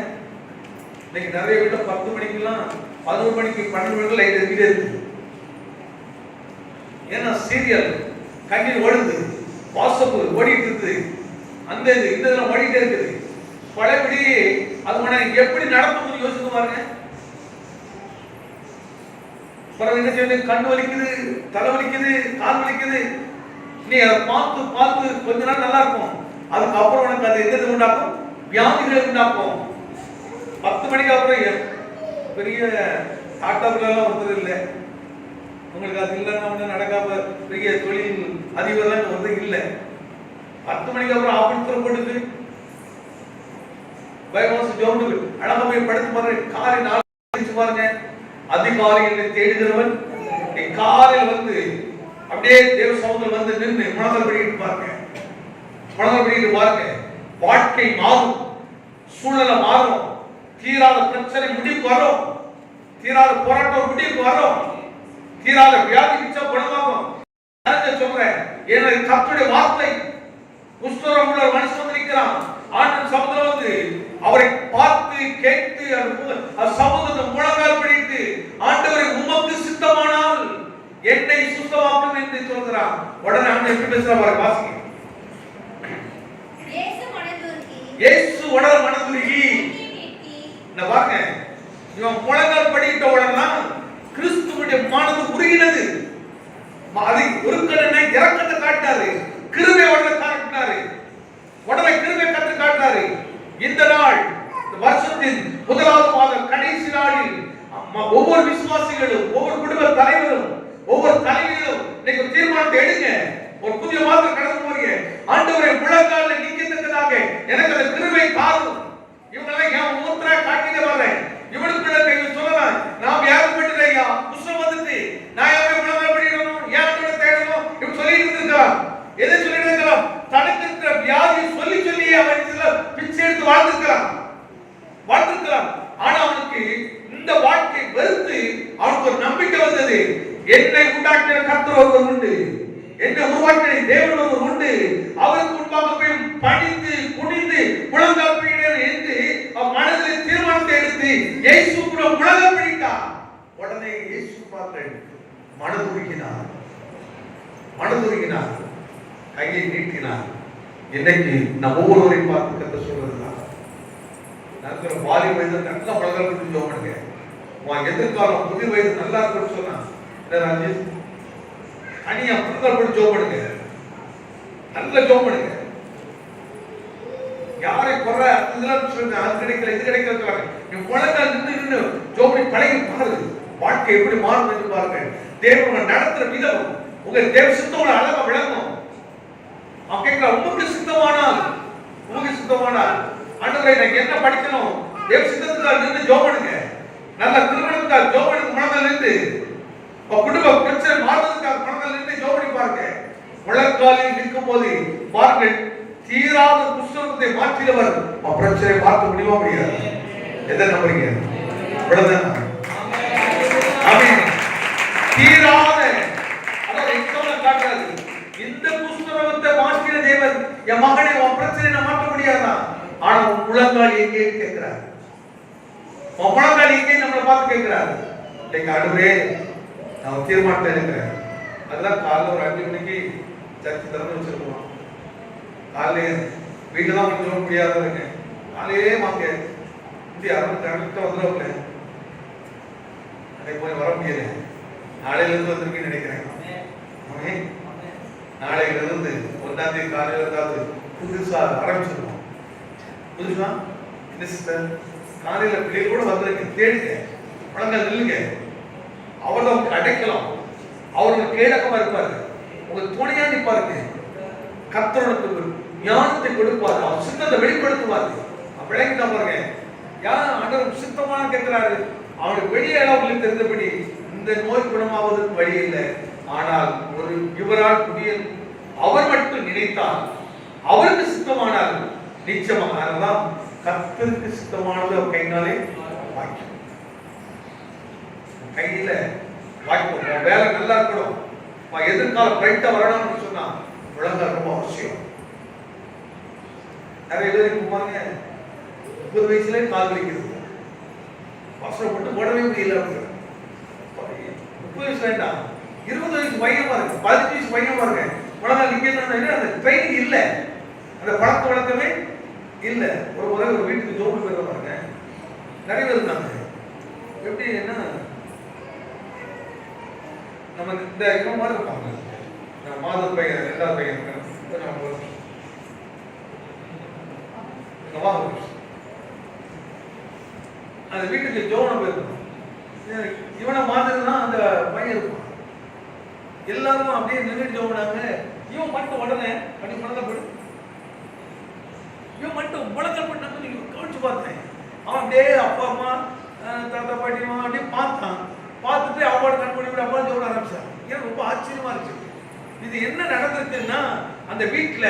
இன்னைக்கு நிறைய வீட்டுல 10 மணிக்கெல்லாம் 11 மணிக்கு 12 மணிக்கு லைட் எரிஞ்சிட்டே இருக்கு. ஏன்னா சீரியல் கண்ணீர் ஓடுது, வாட்ஸ்அப் ஓடிட்டு இருக்குது, அந்த இது இந்த இதெல்லாம் ஓடிட்டே இருக்குது. பழையபடி அது எப்படி நடக்கும் யோசிச்சு பாருங்க. பிறகு என்ன செய்யுது, கண் வலிக்குது, தலை வலிக்குது, கால் வலிக்குது. நீ அதை பார்த்து பார்த்து கொஞ்ச நாள் நல்லா இருக்கும், அதுக்கப்புறம் உனக்கு அது எது உண்டாக்கும், வியாதிகளை உண்டாக்கும். 10 மணிக்கு அப்புறம் பெரிய டாக்டர்களெல்லாம் ஒருத்தர் இல்லை, உங்களுக்கு அது இல்லைன்னா ஒன்று நடக்காம பெரிய தொழில் அதிபர்லாம் வந்து இல்லை. 10 மணிக்கு அப்புறம் ஆபீஸ் போட்டுக்கு பயமாசம் ஜோண்டுக்கு அழகா போய் படுத்து பாருங்க. காலை 4 பாருங்க, அதிகாலையில் தேடுகிறவன் காலையில் வந்து அப்படியே தேவ சமூகத்தில் வந்து நின்று முழங்கல் படிக்கிட்டு பாருங்க, முழங்கல் படிக்கிட்டு பாருங்க. வாழ்க்கை மாறும், சூழ்நிலை மாறும், தீராத பிரச்சனை முடிவுக்கு வரும், தீராத போராட்டம் முடிவுக்கு வரும், தீராத வியாதி மிச்சம் குணமாகும். சொல்றேன், ஏன்னா கர்த்தருடைய வார்த்தை. குஷ்டரோகம் உள்ள ஒரு மனுஷன் வந்து நிற்கிறான், ஆண்டு சமுதிரம் வந்து அவரை பார்த்து கேட்டு சமூகத்தை முழங்கால் படித்து, ஆண்டவரை உமக்கு சித்தமானால் என்னை சுத்தமாக்கும் என்று சொல்கிறான். உடனே அவன் எப்படி பேசுறா பாருங்க, வாசிங்க. இயேசு உடனே மனதுருகி இந்த பாருங்க, இவன் முழங்கால் படிக்கிட்ட உடனே கிறிஸ்துவுடைய மனது உருகினது. அதை உருக்கடனை இறக்கத்தை காட்டாரு, கிருபை உடனே காட்டினாரு, உடனே கிருபை கற்று காட்டினாரு. இந்த நாள் வருஷத்தின் 1வது மாதம் கடைசி நாளில் ஒவ்வொரு விசுவாசிகளும், ஒவ்வொரு குடும்ப தலைவரும், ஒவ்வொரு தலைவர்களும் இன்னைக்கு தீர்மானத்தை எடுங்க. ஒரு புதிய மாதம் கடந்து போறீங்க, ஆண்டவரை முழங்காலில் நிற்கத்தக்கதாக எனக்கு அந்த கிருபை தாரும். இவங்கெல்லாம் ஏன் மூத்திரா காட்டிட்டு வர்றேன், இவனுக்குள்ள நீங்க சொல்லலாம், நான் வியாதிப்பட்டு ஐயா குஷ்டம் வந்துட்டு நான் யாரை முழங்கால் படிக்கணும், ஏன் தேடணும் இப்படி சொல்லிட்டு இருக்கலாம். எதை சொல்லிட்டு இருக்கலாம், தனக்கு இருக்கிற வியாதியை சொல்லி சொல்லியே அவன் பிச்சை எடுத்து வாழ்ந்துக்கலாம். ஆனா அவனுக்கு இந்த வாழ்க்கை வெறுத்து அவனுக்கு ஒரு நம்பிக்கை வந்தது, என்னை உண்டாக்கின கர்த்தர் ஒருவர் உண்டு, என்னை உருவாக்கின தேவன் ஒருவர் உண்டு, அவருக்கு முன்பாக போய் பணிந்து குனிந்து முழங்கால் படியினர் என்று அவன் மனதில் தீர்மானத்தை எடுத்து இயேசு கூட முழங்கால் படித்தார். உடனே இயேசு பார்த்து மனதுருகினார், கையை நீட்டினார். இன்னைக்கு நம்ம ஒவ்வொருவரையும் பார்த்து கர்த்தர் சொல்றதுதான், நல்ல வாலி வயது நல்ல முழங்கால் படி ஜெபம் பண்ணுங்க. உன் எதிர்காலம் புதிய வயது நல்லா இருக்குன்னு சொன்னா ராஜேஷ் தனியா முழங்கால் படி ஜெபம் பண்ணுங்க, நல்ல ஜெபம் பண்ணுங்க. யாரை குறை இதெல்லாம் சொல்லுங்க, அது கிடைக்கல இது கிடைக்கல, நீ முழங்கால் நின்று ஜெபம் பண்ணி பழகி பாரு, வாழ்க்கை எப்படி மாறும் என்று பாருங்க. தேவன் நடத்துற விதம் உங்க தேவ சித்தோட அழகா விளங்கும். அவன் கேட்கிற உமக்கு சித்தமானால் ஆண்டவரே எனக்கு என்ன படிக்கணும், தேவ சித்தத்துக்காக நின்று ஜெபம் பண்ணுங்க. நல்ல திருமணத்துக்காக ஜெபம் பண்ணுங்க, முழங்கால் நின்று. குடும்ப பிரச்சனை மாறுவதற்காக முழங்கால் நின்று ஜெபம் பண்ணி பாருங்க. முழங்காலில் நிற்கும் போது பாருங்கள், தீராத குஷ்டரோகத்தை மாற்றினவர் பிரச்சனை பார்க்க முடியுமா? முடியாது. எதை நம்புறீங்க? தீராத காட்டாது. இந்த என் மகனை உன் பிரச்சனை நான் மாற்ற முடியாதான், ஆனா உன் முழங்கால் எங்கே கேட்கிறார், உன் முழங்கால் எங்கே நம்மளை பார்த்து கேட்கிறார். எங்க அடுவே நான் தீர்மானத்தை இருக்கிறேன். அதெல்லாம் காலைல ஒரு 5 மணிக்கு சர்ச்சை திறந்து வச்சிருக்கோம். காலையிலே வீட்டில் தான் சொல்ல முடியாதவங்க காலையிலே வாங்க இப்படி 6:30 வந்துடுவாங்க. அன்னைக்கு போய் வர முடியல, நாளையிலிருந்து வந்திருக்கேன்னு நினைக்கிறேன். நாளையிலிருந்து 1ஆம் தேதி காலையில் இருந்தாவது புதுசா ஆரம்பிச்சிருக்கோம். புதுசா என்ன சிஸ்டர் காலையில பிள்ளைகள் கூட வந்திருக்கு, தேடுங்க, பழங்கள் நில்லுங்க, அவர்கள் உங்களுக்கு அடைக்கலாம், அவர்கள் கேடக்கமா இருப்பாரு, உங்களுக்கு துணையா நிற்பாருங்க. கர்த்தருக்கு ஞானத்தை கொடுப்பாரு, அவர் சித்தத்தை வெளிப்படுத்துவாரு. விளங்கிட்டா பாருங்க, யார் ஆண்டவர் சித்தமாக கேட்கிறாரு, அவனுக்கு வெளியே அளவுகளில் தெரிந்தபடி இந்த நோய் குணமாவதற்கு வழி இல்லை. ஆனால் ஒரு இவரால் புதிய அவர் மட்டும் நினைத்தால், அவருக்கு சித்தமானால் நிச்சயமாக. அதெல்லாம் கர்த்தருக்கு சித்தமானது அவர் கையினாலே வாய்க்கும். கையில வாய்க்கும். வேலை நல்லா இருக்கணும், எதிர்கால பிரைட்டா வரணும்னு சொன்னா முழங்கால் ரொம்ப அவசியம். நிறைய பேர் இருப்பாங்க 30 வயசுல கால் வலிக்கிறது, அவசரப்பட்டு உடனே முடியல. 30 வயசு வேண்டாம், 20 வயசு பையமா இருக்கு, 15 வயசு பையமா இருக்கு, முழங்கால் நிற்கிறது. அந்த ட்ரைனிங் இல்லை, அந்த பழக்க வழக்கமே இல்லை. ஒரு முறை ஒரு வீட்டுக்கு ஜோபு போய் பாருங்க, நிறைய பேர் இருந்தாங்க. எப்படி என்ன நம்ம இந்த இவன் மாதிரி இருப்பாங்க, மாத பையன் 2வது பையன் அந்த வீட்டுக்கு ஜோன போயிருக்கணும். இவனை மாதிரிதான் அந்த பையன் இருப்பான். எல்லாரும் அப்படியே நின்றுட்டு ஜோனாங்க. இவன் மட்டும் உடனே பண்ணி முழங்கால் போடு, இவன் மட்டும் முழங்கால் போட்டு நான் கவனிச்சு பார்த்தேன். அவன் அப்படியே அப்பா அம்மா தாத்தா பாட்டி அப்படியே பார்த்தான். பார்த்துட்டு அவனோட கண்மணி விட அப்பா ஜோட ஆரம்பிச்சான். ஏன் ரொம்ப ஆச்சரியமா இருந்துச்சு. இது என்ன நடந்திருக்குன்னா, அந்த வீட்டுல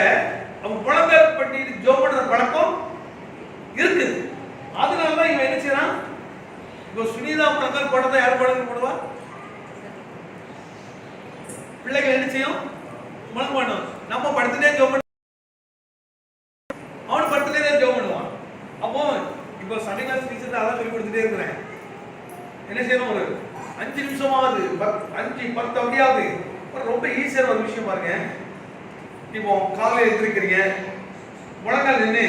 அவன் முழங்கால் பட்டி ஜோம் பண்ற பழக்கம் இருக்குது. அதனாலதான் இவன் என்ன செய்யறான். இப்போ சுனிதா முழங்கால் போட்டதை யார் முழங்கால் போடுவா? பிள்ளைகள் என்ன செய்யும்? முழங்கால் போடணும். நம்ம படுத்துட்டே ஜோம் பண்ண, அவன் படுத்துட்டே ஜோம் பண்ணுவான். அப்போ இப்போ சண்டே கிளாஸ் டீச்சர் அதான் சொல்லி கொடுத்துட்டே இருக்கிறேன். என்ன செய்யணும், ஒரு 5 நிமிஷமாவது 5-10 அப்படியாவது. ரொம்ப ஈஸியான ஒரு விஷயம் பாருங்க. இப்போ காலையில் எழுந்திருக்கிறீங்க, முழங்கால் நின்று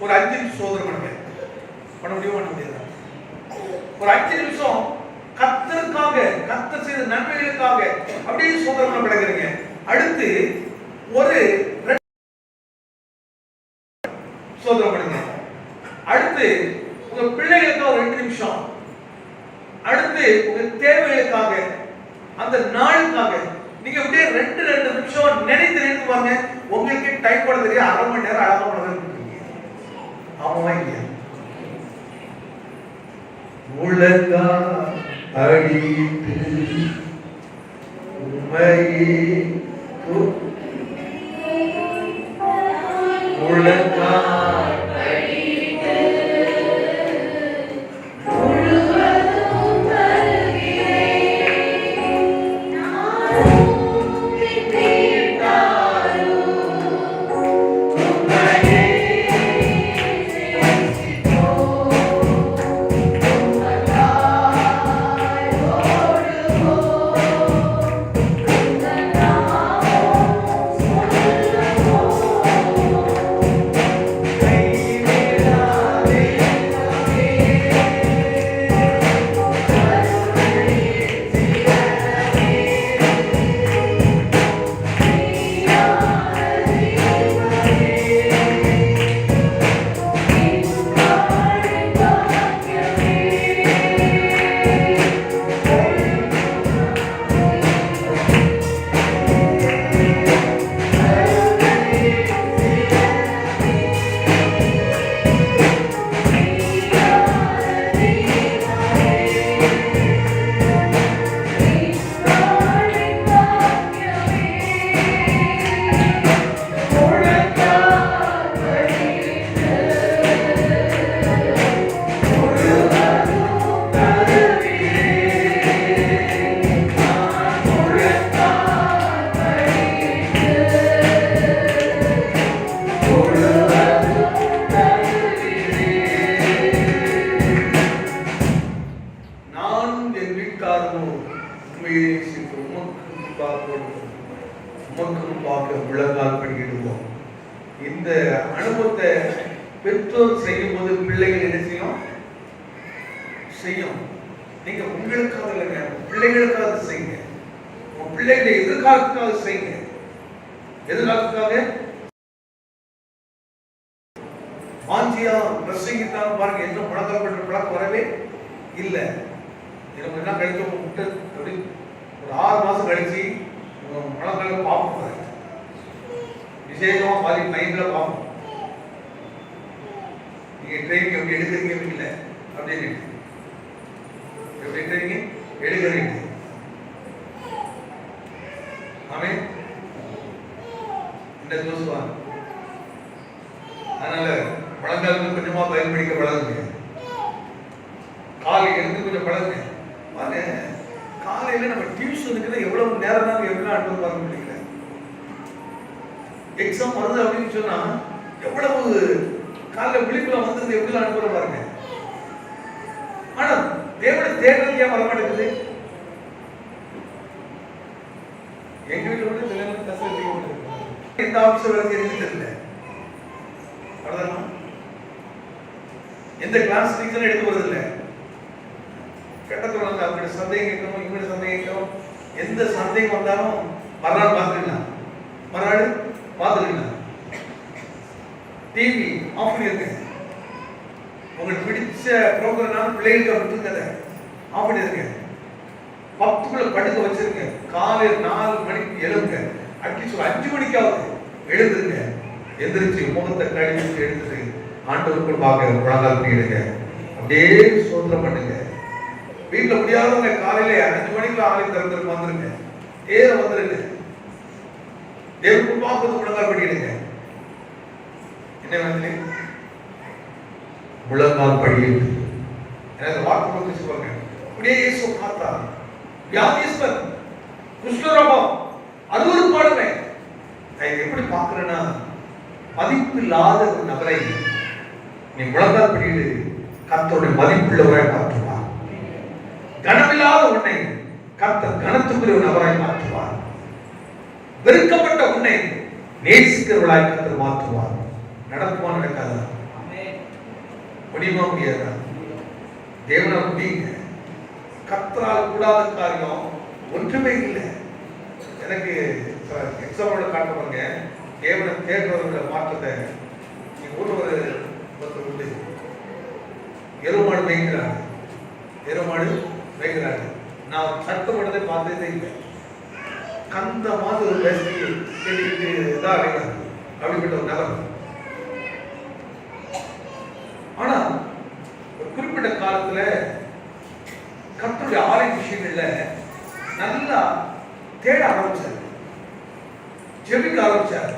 ஒரு 5 நிமிஷம் சோதனை பண்ணுங்க. பண்ண முடியுமா? பண்ண முடியாது. ஒரு 5 நிமிஷம் கர்த்தருக்காக, கர்த்தர் செய்த நன்மைகளுக்காக அப்படியே சோதனை பண்ண பழகுறீங்க. அடுத்து ஒரு சோதனை பண்ணுங்க. அடுத்து உங்க பிள்ளைகளுக்கு ஒரு 2 நிமிஷம். அடுத்து உங்க தேவைகளுக்காக, அந்த நாளுக்காக நீங்க அப்படியே 2 நிமிஷம் நினைத்து பாருங்க. உங்களுக்கு டைம் போட தெரியும், 1/2 மணி நேரம் அழகா பண்ண. ஆமா இல்லையா? முழங்கால் அடித்து உம்மையே முழங்கால் உமக்கு முன்பாக முழங்கால் படியிடுவோம். இந்த அனுபவத்தை பெற்றோர் செய்யும் போது பிள்ளைகள் என்ன செய்யும்? நீங்க உங்களுக்காக இல்லைங்க, பிள்ளைகளுக்காக செய்யுங்க. உங்க பிள்ளைகளை எதிர்காலத்துக்காக செய்யுங்க. எதிர்காலத்துக்காக வாஞ்சியா பிரசங்கித்தான் பாருங்க, என்ன முழங்கால் பண்ற பழக்கம் வரவே இல்லை. நம்ம என்ன கழிச்சோம் முட்டை அப்படி ஒரு 6 மாசம் கழிச்சு முழங்கால பார்ப்போம், விசேஷமா பாதி மைண்ட்ல பார்ப்போம். நீங்க ட்ரைனிங் எப்படி எடுக்கிறீங்க இல்லை அப்படின்னு எப்படி ட்ரைனிங் எடுக்கிறீங்க. ஆமே இந்த ஜோசுவா அதனால முழங்காலுக்கு கொஞ்சமா பயன்படுத்த பழகுங்க. காலை எழுந்து கொஞ்சம் பழகுங்க. காலையில நம்ம டியூஷனுக்கு எவ்வளவு நேரம் தான் எவ்வளவு அனுபவம் பார்க்க முடியல. எக்ஸாம் வருது அப்படின்னு சொன்னா எவ்வளவு காலைல விழிப்புல வந்தது எவ்வளவு அனுபவம் பாருங்க. ஆனா தேவனை தேடுறது ஏன் வரமாட்டேங்குது? எங்க வீட்டுல கூட சில கஷ்டம் எந்த ஆபீஸ் வேலை செய்யறது தெரியல. எந்த கிளாஸ் டீச்சரும் எடுத்து வருதில்லை. கட்டத்தில் வந்து அவங்களுடைய சந்தேகம் கேட்கணும், இவங்களுடைய சந்தேகம் கேட்கணும். எந்த சந்தேகம் வந்தாலும் மறுநாள் பார்த்துக்கலாம். டிவி ஆஃப் பண்ணிருங்க. உங்களுக்கு பிடிச்ச ப்ரோக்ராம் பிள்ளைகளுக்கு விட்டுருக்கத ஆஃப் பண்ணிருங்க. 10 படுக்க வச்சிருங்க. காலையில் 4 மணிக்கு எழுதுங்க. அட்லீஸ்ட் 5 மணிக்காவது எழுதுங்க. எந்திரிச்சு முகத்தை கழிச்சு எடுத்துட்டு ஆண்டவருக்கு பார்க்க முழங்கால் பண்ணிடுங்க. அப்படியே சோதனை பண்ணுங்க. வீட்டுல முடியாதவங்க காலையில 5 மணிக்கு ஆலயம் திறந்துருக்கு வந்துருங்க. வந்துருங்க. தேவனுக்கு பார்க்கறது முழங்கால் பண்ணிடுங்க. என்ன வந்து முழங்கால் படியிட்டு எனக்கு வாக்கு கொடுத்து சொல்லுங்க. அப்படியே இயேசு பார்த்தா வியாதிஸ்வன் குஷ்டரோகம் அது ஒரு பாடுவேன். நான் எப்படி பார்க்கிறேன்னா மதிப்பில்லாத ஒரு நபரை நீ முழங்கால் படியிடு, கர்த்தருடைய மதிப்புள்ளவராய் மாற்றுவார். கனமில்லாத உன்னை கர்த்தர் கனத்துக்குரிய ஒரு நபராய் மாற்றுவார். வெறுக்கப்பட்ட உன்னை நேசிக்கிறவர்களாய் கர்த்தர் மாற்றுவார். நடக்குமா நடக்காதா? முடியுமா முடியாதா? தேவனா முடியுங்க. கர்த்தரால் கூடாத காரியம் ஒன்றுமே இல்லை. எனக்கு எக்ஸாம்பிளோட காட்ட பாருங்க. தேவனை தேடுறவங்கள மாற்றத்தை ஊர்ல ஒருத்தர் உண்டு. எருமாடு மேய்க்கிறாரு. நான் சட்டமன்றத்தை பார்த்ததே இல்லை. கந்த மாதிரி ஒரு பேசி கேட்டுக்கிட்டு தான் அடைகிறார். அப்படிப்பட்ட ஒரு நபர். ஆனா ஒரு குறிப்பிட்ட காலத்துல கர்த்தருடைய ஆலய விஷயங்கள்ல நல்லா தேட ஆரம்பிச்சாரு, ஜெபிக்க ஆரம்பிச்சாரு.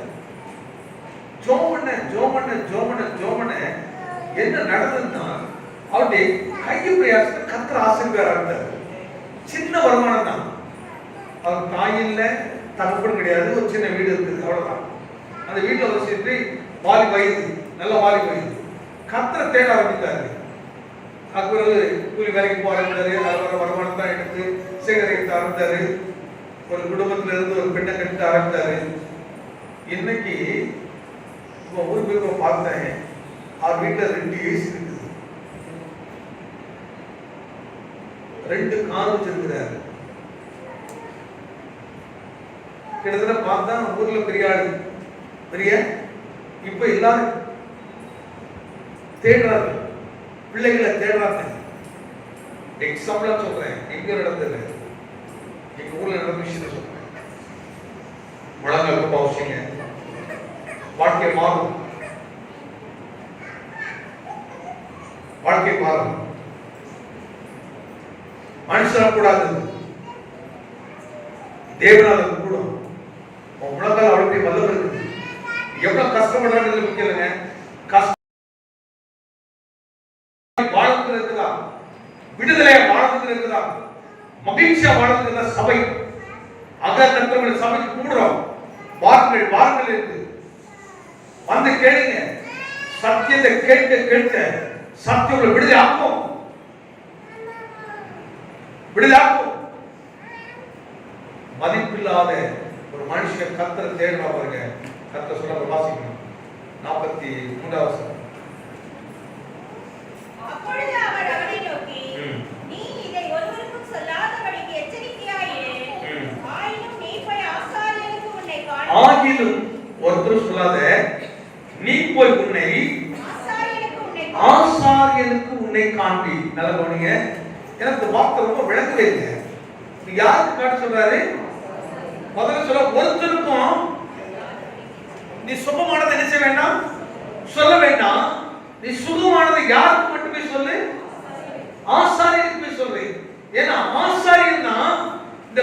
ஜோமண்ண என்ன நடந்ததுன்னா அவருடைய கையை பிரயாசத்தை கர்த்தர் ஆசீர்வாதம். சின்ன வருமானம் தான். அவர் தாயில்ல தகப்பன் கிடையாது. ஒரு சின்ன வீடு இருக்குது, அவ்வளவுதான். அந்த வீட்டுல வச்சுட்டு நல்ல வாலி வயது கர்த்தரை தேட ஆரம்பித்தாரு. அது கூலி வேலைக்கு போக ஆரம்பித்தாரு. அது வர வருமானம் தான் எடுத்து சேகரிக்க ஆரம்பித்தாரு. ஒரு குடும்பத்துல இருந்து ஒரு பெண்ணை கட்ட ஆரம்பித்தாரு. இன்னைக்கு ஒரு பேர் பார்த்தேன், அவர் வீட்டுல 2 ஏசி இருக்குது, 2 கார் வச்சிருக்கிறாரு. கிட்டத்தட்ட பார்த்தா ஊர்ல பெரிய ஆளு, பெரிய. இப்ப எல்லாரும் தேடுறாங்க, பிள்ளைகளை தேடுறாங்க. எக்ஸாம்பிளா சொல்றேன், எங்க நடந்தது, எங்க ஊர்ல நடந்த விஷயத்த சொல்றேன். முழங்கால் அவசியங்க. வாழ்க்கை மாறும். மனுஷனால கூடாது, தேவனால கூடும். முழங்கால் அவளுடைய வல்லமை இருக்குது. எவ்வளவு கஷ்டப்படுறாங்க முக்கியம் இல்லைங்க. வாழ்க்கை இருக்குதா, விடுதலையா வாழ்க்கை இருக்குதா, மகிழ்ச்சியா வாழ்க்கை சபை அகத்தவங்களை சபைக்கு கூடுறோம். வாருங்கள் இருக்கு, வந்து கேளுங்க. சத்தியத்தை கேட்க சத்தியம் விடுதலாக்கும். மதிப்பில்லாத ஒரு ஒரு மனுஷன் கர்த்தரை தேடுவா பாருங்க. கர்த்தர் சொல்ல வாசிக்கணும். 43வது வசனம். அப்பொழுது அவர் அவனை நோக்கி, நீ இதை ஒருவருக்கும் சொல்லாதபடிக்கு எச்சரிக்கையாயிரு. ஆயினும் நீ போய் ஆசாரியனுக்கு உன்னை காண்பி. ஆகிலும் ஒருத்தர் சொல்லாத, நீ போய் ஆசாரியனுக்கு உன்னை காண்பி. நல்லா கவனிங்க. எனக்கு வார்த்தை ரொம்ப விளக்கவே இல்லை. நீ யாருக்கு காட்ட சொல்றாரு? முதல்ல சொல்ல ஒருத்தருக்கும் நீ சுகமானதை என்ன செய்ய வேண்டாம், சொல்ல வேண்டாம். நீ சுகமானதை யாருக்கு மட்டுமே சொல்லு? ஆசாரியனுக்கு போய் சொல்லு. ஏன்னா ஆசாரியன் தான் இந்த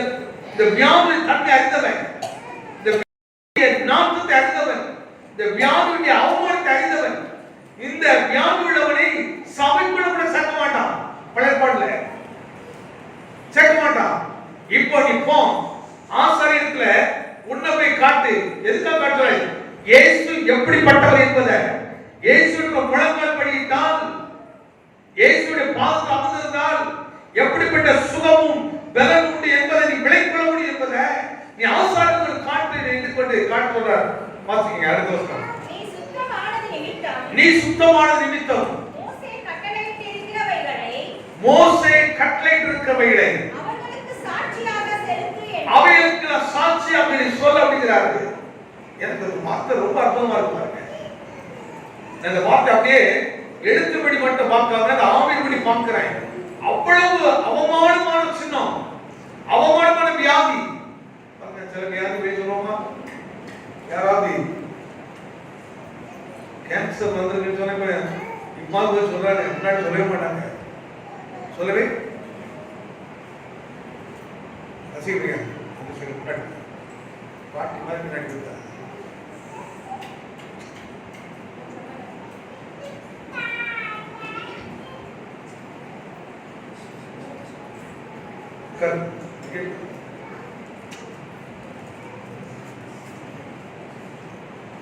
வியாதியை தன்னை அறிந்தவன், இந்த நாட்டத்தை அறிந்தவன், இந்த வியாதியுடைய அவமானத்தை அறிந்தவன். இந்த வியாதி உள்ளவனை சபைக்குள்ள கூட சேர்க்க மாட்டான். பழையப்பாடுல சேர்க்க மாட்டான். இப்போ நீ போ ஆசாரியத்துல உன்னை போய் காட்டு. எதுக்காக காட்டுறாய்? இயேசு எப்படிப்பட்டவர் என்பதை, இயேசுவுக்கு முழங்கால் படியிட்டால், இயேசுடைய பாதத்தில் அமர்ந்திருந்தால் எப்படிப்பட்ட சுகமும் பலனும் உண்டு என்பதை நீ விளைக்கொள்ள முடியும் என்பதை நீ ஆசாரியர்கள் காட்டு என்று கொண்டு காட்டு சொல்றார். வாசிங்க அடுத்த வசனம். நீ சுத்தமான நிமித்தம் மோசே கட்டளையிட்டிருக்கிறவைகளை அவைகளுக்கு சாட்சியாக நீ சொல்ல அப்படிங்கிறார்கள். எனக்கு ஒரு வார்த்தை ரொம்ப அற்புதமா இருக்கு பாருங்க. அந்த வார்த்தை அப்படியே எழுத்துப்படி மட்டும் பார்க்காம அந்த ஆவியின்படி பார்க்கிறேன். அவ்வளவு அவமானமான சின்னம், அவமானமான வியாதி. சில வியாதி போய் சொல்லுவோமா? யாராவது கேன்சர் வந்து சொன்ன இம்மா போய் சொல்றாங்க, முன்னாடி சொல்லவே மாட்டாங்க. சொல்லவே ரசிகரியா பாட்டி மாதிரி முன்னாடி கொடுத்தாங்க.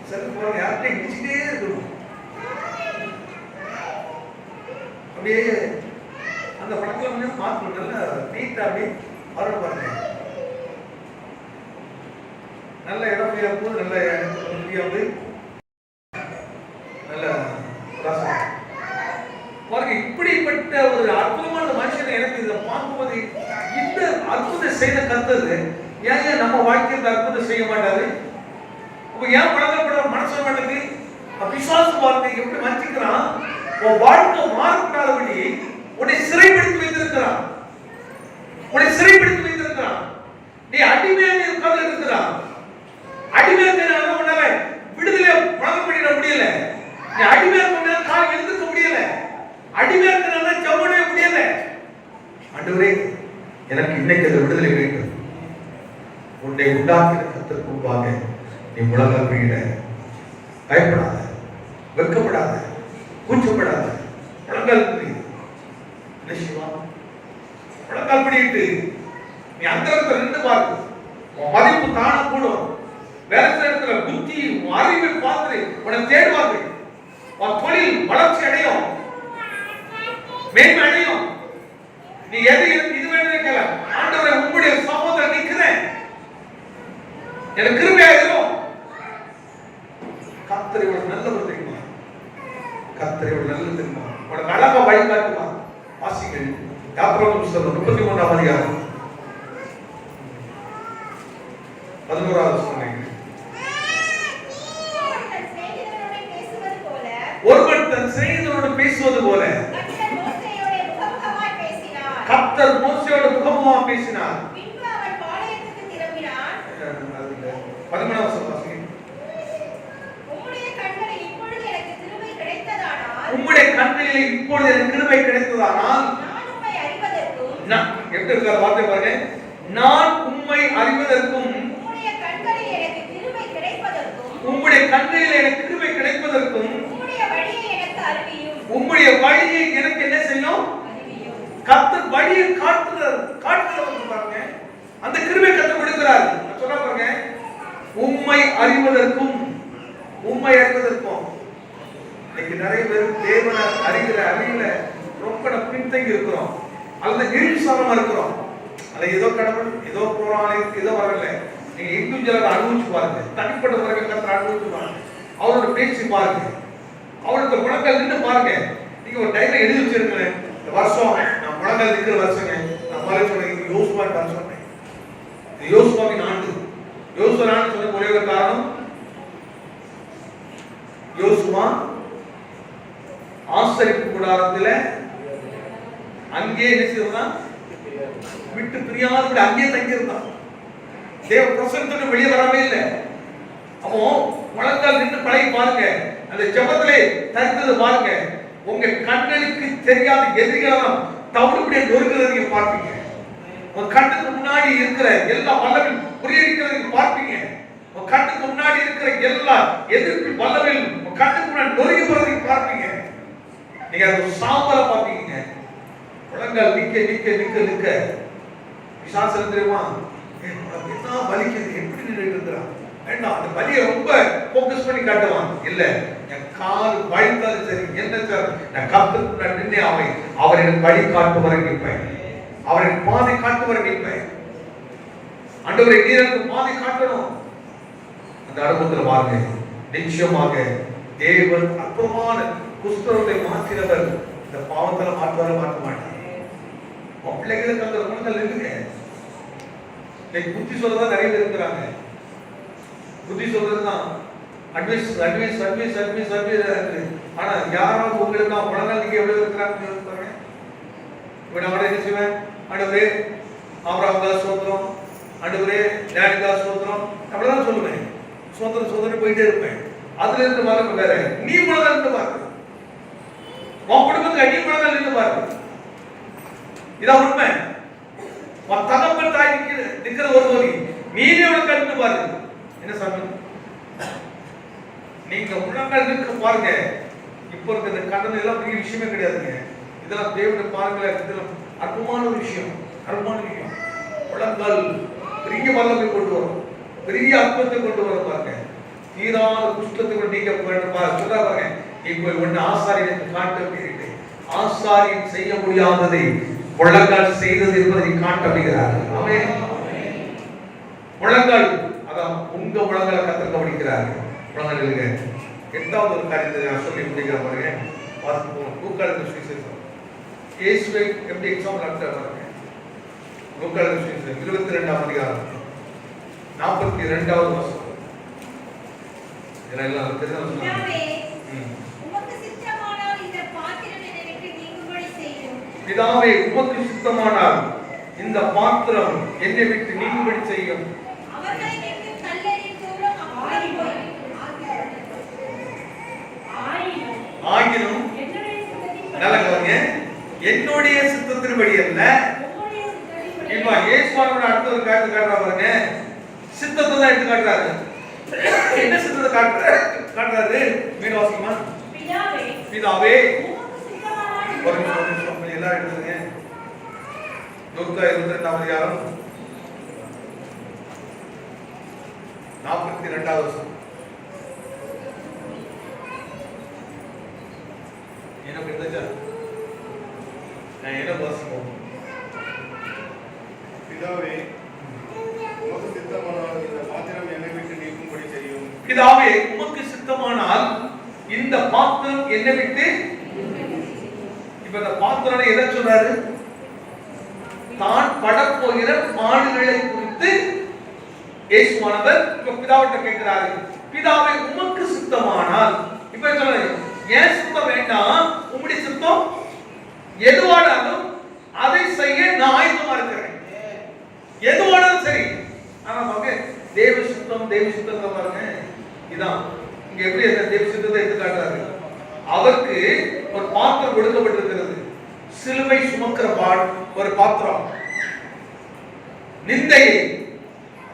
செல்போன் யார்கிட்ட இடிச்சுட்டே இருக்கணும். அப்படியே அந்த படத்துல வந்து மாற்றணும். நல்லா நீட்டா அப்படி வர பாருங்க. நல்ல இடம் போது நல்ல இடத்துல நல்ல பாருங்க. இப்படிப்பட்ட ஒரு அற்புதமான மனுஷனை எனக்கு இதை பார்க்கும்போது இந்த அற்புதம் செய்த கர்த்தர் ஏன் நம்ம வாழ்க்கையில் அற்புதம் செய்ய மாட்டாரு? அப்ப ஏன் பழக்கப்பட மனசு மாட்டேங்குது? விசுவாசம் பாருங்க எப்படி வஞ்சிக்கிறான். உன் வாழ்க்கை மாறக்கூடாதபடி உன்னை சிறைப்படுத்தி வைத்திருக்கிறான். உன்னை சிறைப்படுத்தி வைத்திருக்கிறான். நீ அடிமையாக உட்கார்ந்து இருக்கிறான். அடிமையாக உன்னால விடுதலை வழங்க முடியல. நீ அடிமையாக கால் எழுந்துக்க முடியல. அடிமையாக ஜெபமே முடியல. ஆண்டவரே எனக்கு இன்னைக்கு அந்த விடுதலை வேண்டும். உன்னை உண்டாக்கின கர்த்தருக்கு முன்பாக நீ முழங்கால் படியிட. பயப்படாத, வெட்கப்படாத, கூச்சப்படாத. முழங்கால் படி. முழங்கால் படியிட்டு நீ அந்தரத்துல நின்று பார்த்து உன் மதிப்பு தான கூடும். வேலை இடத்துல புத்தி அறிவை பார்த்து உன்னை தேடுவார்கள். உன் தொழில் வளர்ச்சி அடையும், மேன்மை அடையும். நீ எது இது வேணும் கேட்கல. ஆண்டவரே உங்களுடைய சமூகத்தில் நிற்கிறேன், எனக்கு கிருபையாயிரும். கர்த்தர் இவ்வளவு நல்லவர் தெரியுமா? கர்த்தர் இவ்வளவு நல்லது தெரியுமா? உனக்கு அழகா வழிகாட்டுமா? வாசிங்கள் யாத்திராகமம் புத்தகம் 33ஆம் அதிகாரம் 11வது வசனம். ஒருவன் தன் சிநேகிதனோடு பேசுவது போல கர்த்தர் மோசேயோடு முகமுகமாக பேசினார். 13ஆம் வசனம் வாசிங்க. உம்முடைய கண்களில் இப்பொழுது எனக்கு கிருபை கிடைத்ததானால் எப்படி இருக்கிற வார்த்தை பாருங்க. நான் உம்மை அறிவதற்கும் உம்முடைய கண்களில் எனக்கு கிருபை கிடைப்பதற்கும் உம்முடைய வழியை எனக்கு என்ன செய்யும்? கர்த்தர் வழியை காட்டுறார் பாருங்க. அந்த கிருபை கர்த்தர் கொடுக்கிறார். சொல்ல பாருங்க, உம்மை அறிவதற்கும். இன்னைக்கு நிறைய பேர் தேவனை அறிகிற அறிவுல ரொம்ப பின்தங்கி இருக்கிறோம், அல்லது நிருசாரமா இருக்கிறோம். அல்ல ஏதோ கடவுள் ஏதோ போறாங்க ஏதோ வரல. நீங்க இண்டிவிஜுவலாக அனுபவிச்சு பாருங்க, தனிப்பட்ட முறையில் கர்த்தரை அனுபவிச்சு பாருங்க, அவரோட பேச்சு பாருங்க, அவரோட குணங்கள் நின்று பாருங்க. நீங்க ஒரு டைம்ல எழுதி வச்சிருக்கேன், இந்த வருஷம் நான் குணங்கள் இருக்கிற வருஷங்க, நான் மாதிரி சொன்னேன் யோசுவா வருஷம் சொன்னேன். யோசுவாவின் ஆண்டு, யோசுவா ஆண்டு சொன்ன ஒரே ஒரு காரணம், யோசுவா ஆசரிப்பு கூடாரத்துல அங்கே என்ன செய்தான், விட்டு பிரியாத அங்கே தங்கி இருந்தான். தேவ பிரசன்னத்துக்கு வெளியே வரவே இல்லை. அப்போ முழங்கால் நின்று பழகி பாருங்க, அந்த ஜெபத்திலே தரித்தது பாருங்க. உங்க கண்களுக்கு தெரியாத எதிரிகளெல்லாம் தவிடுபடியே நொறுக்கிறத நீங்க பார்ப்பீங்க. உங்க கண்ணுக்கு முன்னாடி இருக்கிற எல்லா வல்லமையும் புரியடிக்கிறத நீங்க பார்ப்பீங்க. உங்க கண்ணுக்கு முன்னாடி இருக்கிற எல்லா எதிர்ப்பு வல்லமையும் உங்க கண்ணுக்கு முன்னாடி நொறுங்கி போறதை நீங்க பார்ப்பீங்க. நீங்க அது சாம்பல பார்ப்பீங்க. முழங்கால் நிக்க நிக்க நிக்க நிக்க விசாசனம் தெரியுமா, என்ன வலிக்குது, எப்படி நின்றுட்டு இருக்கிறான் வேண்டாம், அந்த வலியை ரொம்ப போக்கஸ் பண்ணி காட்டுவான். இல்ல, என் கால் வழித்தாலும் சரி, என்ன சார், நான் கர்த்தருக்கு நான் நின்று அவர் எனக்கு வழி காட்டு வர நிற்பேன், அவர் எனக்கு பாதை காட்டு வர நிற்பேன். ஆண்டவரை நீர் எனக்கு பாதை காட்டணும். அந்த அனுபவத்தில் பாருங்க, நிச்சயமாக தேவன் அற்புதமான குஸ்தரோதை மாற்றினவர். இந்த பாவத்தில் மாற்றுவார மாற்ற மாட்டார். பிள்ளைகளுக்கு அந்த குணங்கள் இருக்குங்க. புத்தி சொல்லதான் நிறைய பேர் இருக்கிறாங்க. புத்தி சொல்றதுதான் advice advice advice advice advice. ஆனா யாராவது உங்களுக்கு நான் குணங்கள் நீங்க எவ்வளவு இருக்கிறாங்க இப்ப நான் என்ன செய்வேன், ஆண்டவரே ஆபிரகாம் ஸ்தோத்திரம், ஆண்டவரே டேனிகா ஸ்தோத்திரம், அப்படிதான் சொல்லுவேன். சோதனை சோதனை போயிட்டே இருப்பேன். அதுல இருந்து பாருங்க, வேற நீ குணங்கள் இருந்து பாருங்க, உன் குடும்பத்துக்கு நீ குணங்கள் இருந்து பாருங்க. இதான் உண்மை. தகப்பன் தாய் நிக்கிற ஒரு போது நீனே உனக்கு கண்டு பாருங்க. என்ன சாமி, நீங்க முழங்கால் நிற்க பாருங்க. இப்ப இருக்கிற கடன் எல்லாம் பெரிய விஷயமே கிடையாதுங்க. இதெல்லாம் தேவனை பாருங்க, இதெல்லாம் அற்புதமான ஒரு விஷயம், அற்புதமான விஷயம். முழங்கால் பெரிய வல்லமை கொண்டு வரும், பெரிய அற்புதத்தை கொண்டு வர பாருங்க. தீராத குஷ்டத்தை நீங்க சொல்ல பாருங்க. இப்போ ஒன்னு ஆசாரியனுக்கு காட்டு அப்படின்ட்டு, ஆசாரியன் செய்ய முடியாததை முழங்கால் செய்தது என்பதை காட்டப்படுகிறார். முழங்கால் அதான் உங்க முழங்கால கத்தர் கவனிக்கிறார். முழங்கால் இல்லைங்க. எட்டாவது ஒரு காரியத்தை நான் சொல்லி முடிக்கிற பாருங்க. லூக்காவின் சுவிசேஷம் இயேசுவை எப்படி எக்ஸாம்பிள் நடத்துறாரு பாருங்க. லூக்காவின் சுவிசேஷம் 22ஆம் அதிகாரம் 42வது வசனம். இதெல்லாம் தெரிஞ்சு சொல்லுங்க. பிதாவே உமக்கு சித்தமானால் இந்த பாத்திரம் என்னை விட்டு நீங்கும்படி செய்யும். ஆகிலும் என்னுடைய சித்தத்தின்படி அல்ல. இப்ப இயேசுவோட அடுத்த ஒரு காரியத்தை காட்டுறா பாருங்க. சித்தத்தை தான் எடுத்து காட்டுறாரு. என்ன சித்தத்தை காட்டுறாரு? மீன் வாசிக்குமா? பிதாவே ஒரு நிமிஷம் எல்லாரும் எடுத்துங்க. லூக்கா 22ஆம் அதிகாரம் 42வது வசனம். என்ன பெருந்தா நான் என்ன வாசிப்போம்? பிதாவே உமக்கு சித்தமானால் இந்த பாத்திரம் என்னை விட்டு நீங்கும்படி செய்யும். பிதாவே உமக்கு சித்தமானால் இந்த பாத்திரம் என்னை விட்டு. இப்ப இந்த பாத்திரம் எதை சொல்றாரு? தான் படப்போகிற பாடுகளை குறித்து இயேசுவானவர் இப்ப பிதாவிட்ட கேட்கிறாரு. பிதாவே உமக்கு சித்தமானால், இப்ப சொல்றாரு ஏன் சித்தம் வேண்டாம், உம்முடைய சித்தம் எதுவானாலும் அதை செய்ய நான் ஆயத்தமா இருக்கிறேன். எதுவானாலும் சரி. ஆனா தேவ சித்தம் தேவ சித்தத்தை பாருங்க. இதான் இங்க எப்படி அந்த தேவ சித்தத்தை எடுத்து காட்டுறாரு. அவருக்கு ஒரு பாத்திரம் கொடுக்கப்பட்டிருக்கிறது. சிலுவை சுமக்கிற ஒரு பாத்திரம், நிந்தையை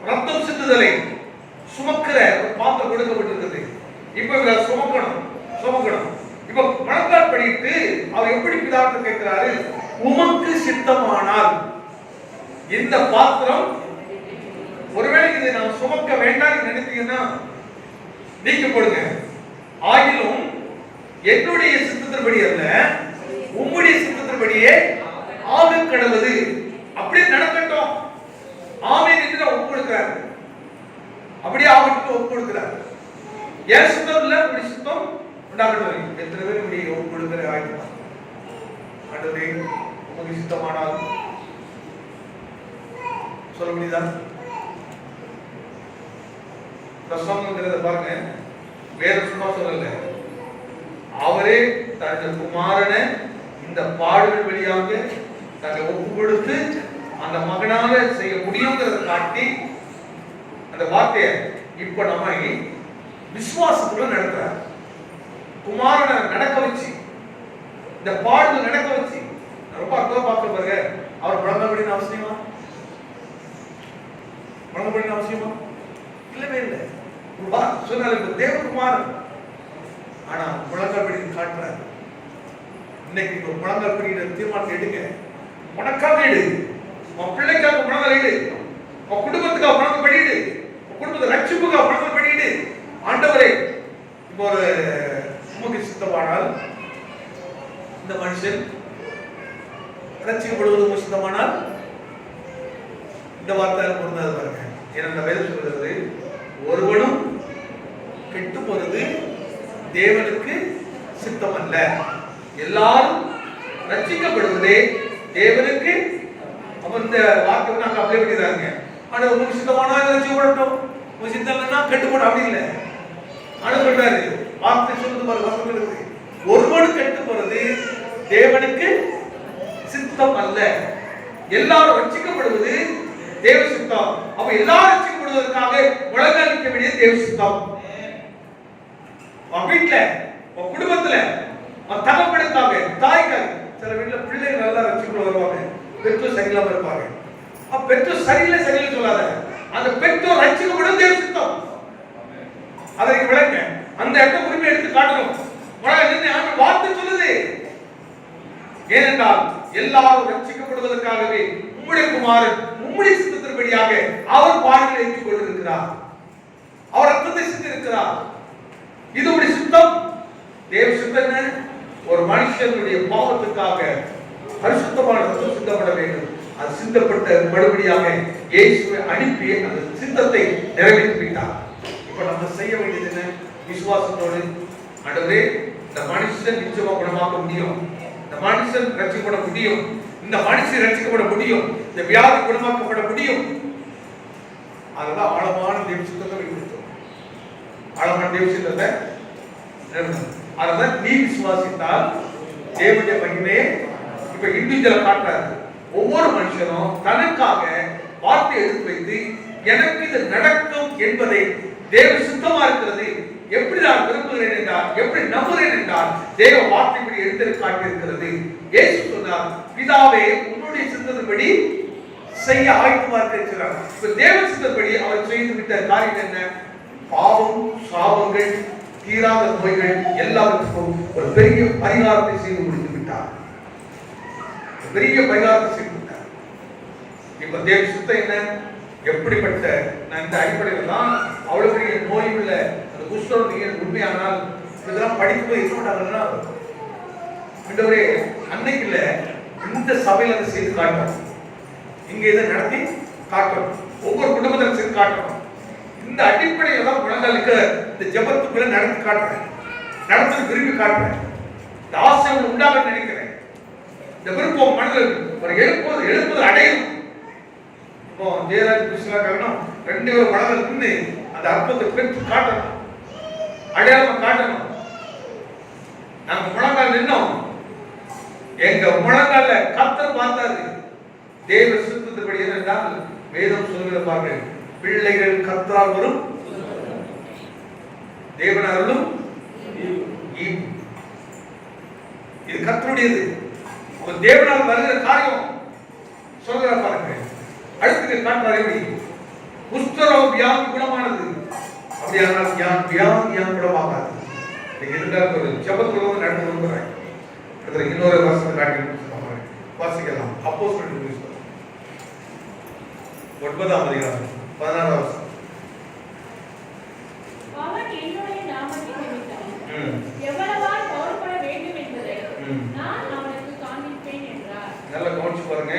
ரத்தம் சிந்துதலை சுமக்கிற ஒரு பாத்திரம் கொடுக்கப்பட்டிருக்கிறது. இப்ப சுமக்கணும். இப்ப முழங்கால் படிட்டு அவர் எப்படி பிதாவிட்ட கேட்கிறாரு? உமக்கு சித்தமானால் இந்த பாத்திரம், ஒருவேளை இதை நான் சுமக்க வேண்டாம் நினைத்தீங்கன்னா நீங்க போடுங்க. ஆகிலும் என்னுடைய சித்தத்தின்படி அல்ல, உம்முடைய சித்தத்தின்படியே ஆக கடவுது. அப்படியே நடக்கட்டும். ஆமென் என்று ஒப்பு கொடுக்கிறார். அப்படியே ஆகட்டும் ஒப்பு கொடுக்கிறார். ஏன் சுத்தம் இல்ல, இப்படி சுத்தம் உண்டாகட்டும். எத்தனை பேர் இப்படி ஒப்பு கொடுக்கிற ஆயிடுமா? ஆண்டவரே உமக்கு சித்தமானால் சொல்ல முடியுதா? பிரசங்கங்கிறத பாருங்க, வேற சும்மா சொல்லல. அவரே தனது குமாரனை இந்த பாடுகள் வழியாக தன்னை ஒப்பு கொடுத்து அந்த மகனால செய்ய முடியுங்கிறத காட்டி அந்த வார்த்தையை இப்ப நம்மை விசுவாசத்துல நடத்துறார். குமாரனை நடக்க வச்சு, இந்த பாடுகள் நடக்க வச்சு ரொம்ப அர்த்தமா பார்க்க பாருங்க. அவர் முழங்கப்படின அவசியமா? முழங்கப்படின அவசியமா? இல்லவே இல்லை. சொன்னாலும் தேவகுமாரன் ஆனா முழங்கப்படி காட்டுறார். இன்னைக்கு ஒரு முழங்கப்படின தீர்மானத்தை எடுங்க. உனக்காக எடு, உன் பிள்ளைக்காக முழங்கல் எடு, உன் குடும்பத்துக்காக முழங்கல் படிடு, உன் குடும்பத்தை ரட்சிப்புக்காக முழங்கல் படிடு. ஆண்டவரே இப்போ ஒரு உமக்கு சித்தமானால் இந்த மனுஷன் ரட்சிக்கப்படுவது சித்தமானால் இந்த வார்த்தை பொருந்தாது பாருங்க. ஏன்னா வேதம் சொல்கிறது, ஒருவனும் கெட்டு போறது தேவனுக்கு சித்தம் அல்ல, எல்லாரும் ரட்சிக்கப்படுவதே தேவனுக்கு. அவன் இந்த வார்த்தை நாங்க அப்ளை பண்ணிடுறாங்க. ஆனா உங்களுக்கு சித்தமானா ரட்சிக்கப்படட்டும், உங்களுக்கு சித்தம் இல்லைன்னா கெட்டு போட அப்படி இல்லை. ஆனா சொல்றாரு, வார்த்தை சொல்றது பாரு, வசனம் இருக்கு, ஒருவனும் கெட்டு போறது தேவனுக்கு சித்தம் அல்ல, எல்லாரும் ரட்சிக்கப்படுவது தேவ சித்தம். அப்ப எல்லாரும் ரட்சிக்கப்படுவதற்காக உலகளிக்க வேண்டிய தேவ சித்தம். உன் வீட்டுல, உன் குடும்பத்துல, உன் தகப்பனுக்காக, தாய்க்காக. சில வீட்டுல பிள்ளைகள் நல்லா ரட்சிக்கப்படுவது வருவாங்க, பெற்றோர் சரியில்லாம இருப்பாங்க. அப்ப பெற்றோர் சரியில்லை சரியில்லை சொல்லாத, அந்த பெற்றோர் ரட்சிக்கப்படுவது தேவ சித்தம். அதை விளங்க, அந்த இடத்த உரிமை எடுத்து காட்டணும். வார்த்தை சொல்லுது, ஏனென்றால் எல்லாரும் ரட்சிக்கப்படுவதற்காகவே உம்முடைய குமாரன் உம்முடைய சித்தத்தின்படியாக அவர் பாடுகளை ஏற்றுக் கொண்டிருக்கிறார், அவர் ரத்தத்தை சிந்திருக்கிறார். இது உடைய சித்தம். தேவ சித்தம் என்ன? ஒரு மனுஷனுடைய பாவத்துக்காக பரிசுத்தமான ரத்தம் சிந்தப்பட வேண்டும். அது சிந்தப்பட்ட மறுபடியாக இயேசுவை அனுப்பி அந்த சித்தத்தை நிறைவேற்றி விட்டார். இப்ப நம்ம செய்ய வேண்டியது என்ன? விசுவாசத்தோடு, ஆண்டவரே இந்த மனுஷன் நிச்சயமா குணமாக்க முடியும், இந்த மனுஷன் ரட்சிக்கப்பட முடியும், இந்த மனுஷன் ரட்சிக்கப்பட முடியும், இந்த வியாதி குணமாக்கப்பட முடியும். அதெல்லாம் ஆழமான தேவ சித்தத்தை வெளிப்படுத்தும். ஆழமான தேவ சித்தத்தை அதான் நீ விசுவாசித்தால் தேவனுடைய மகிமையை இப்ப இண்டிவிஜுவலா காட்டுறாரு. ஒவ்வொரு மனுஷனும் தனக்காக வார்த்தை எடுத்து வைத்து எனக்கு இது நடக்கும் என்பதை தேவ சித்தமா இருக்கிறது, எப்படி நான் விரும்புகிறேன் என்றால், எப்படி நம்புகிறேன் என்றால் தேவ வார்த்தைப்படி எடுத்து காட்டியிருக்கிறது. இயேசு சொன்னார், பிதாவே உன்னுடைய சித்தத்தின்படி செய்ய ஆயத்தமா இருக்கிறார். இப்ப தேவ சித்தப்படி அவர் செய்து விட்ட காரியம் என்ன? பாவம், சாபங்கள், தீராத நோய்கள் எல்லாவற்றுக்கும் ஒரு பெரிய பரிகாரத்தை செய்து முடித்து விட்டார். பெரிய பரிகாரத்தை செய்து விட்டார். இப்ப தேவ சித்தம் என்ன? எப்படிப்பட்ட இந்த அடிப்படையில் தான் அவ்வளவு பெரிய நோய் உள்ள அந்த குஷ்டரோகிகள் உண்மையானால் இதெல்லாம் படிக்கும்போது என்ன பண்ணாங்கன்னா, ஆண்டவரே அன்னைக்கு இல்ல இந்த சபையில அதை செய்து காட்டணும், இங்க இதை நடத்தி காட்டணும், ஒவ்வொரு குடும்பத்திலும் செய்து காட்டணும். இந்த அடிப்படையில் தான் குழந்தைகளுக்கு இந்த ஜெபத்துக்குள்ள நடத்தி காட்டுறேன், நடத்தி விரும்பி காட்டுறேன். இந்த ஆசைகள் உண்டாக நினைக்கிறேன். இந்த விருப்பம் மனதில் ஒரு எழுப்புதல் அடையும். இப்போ ஜெயராஜ் கிருஷ்ணாக்காகணும் 2 பேரும் மனதில் நின்று அந்த அற்புதத்தை பெற்று காட்டணும், அடையாளம் காட்டணும். நாங்க முழங்கால் நின்னோம், எங்க முழங்கால கர்த்தர் பார்த்தாரு. தேவ சித்தத்தின்படி என்னென்றால் வேதம் சொல்லுகிற பாருங்க, பிள்ளைகள் கர்த்தரால் வரும் தேவன் அருளும் ஈவு. இது கர்த்தருடையது. தேவனால் வருகிற காரியம் சொல்லுகிற பாருங்க. அடுத்து காட்டுறாரு, எப்படி குஷ்டரோக வியாதி குணமானது. அப்படியானால் வியாதி குணமாகாது. ஒரு ஜபத்துள்ள நடந்து வருகிறாங்க. இன்னொரு வருஷம் காட்டி வாசிக்கலாம். அப்போஸ்தலர் 9ஆம் அதிகாரம் 16ஆம் வசனம். அவன் என்னுடைய நாமத்தை நிமித்தம் எவ்வளவாய் பாடுபட வேண்டும் என்பதை நான் அவனுக்கு காண்பிப்பேன் என்றார். நல்லா கவனிச்சு பாருங்க.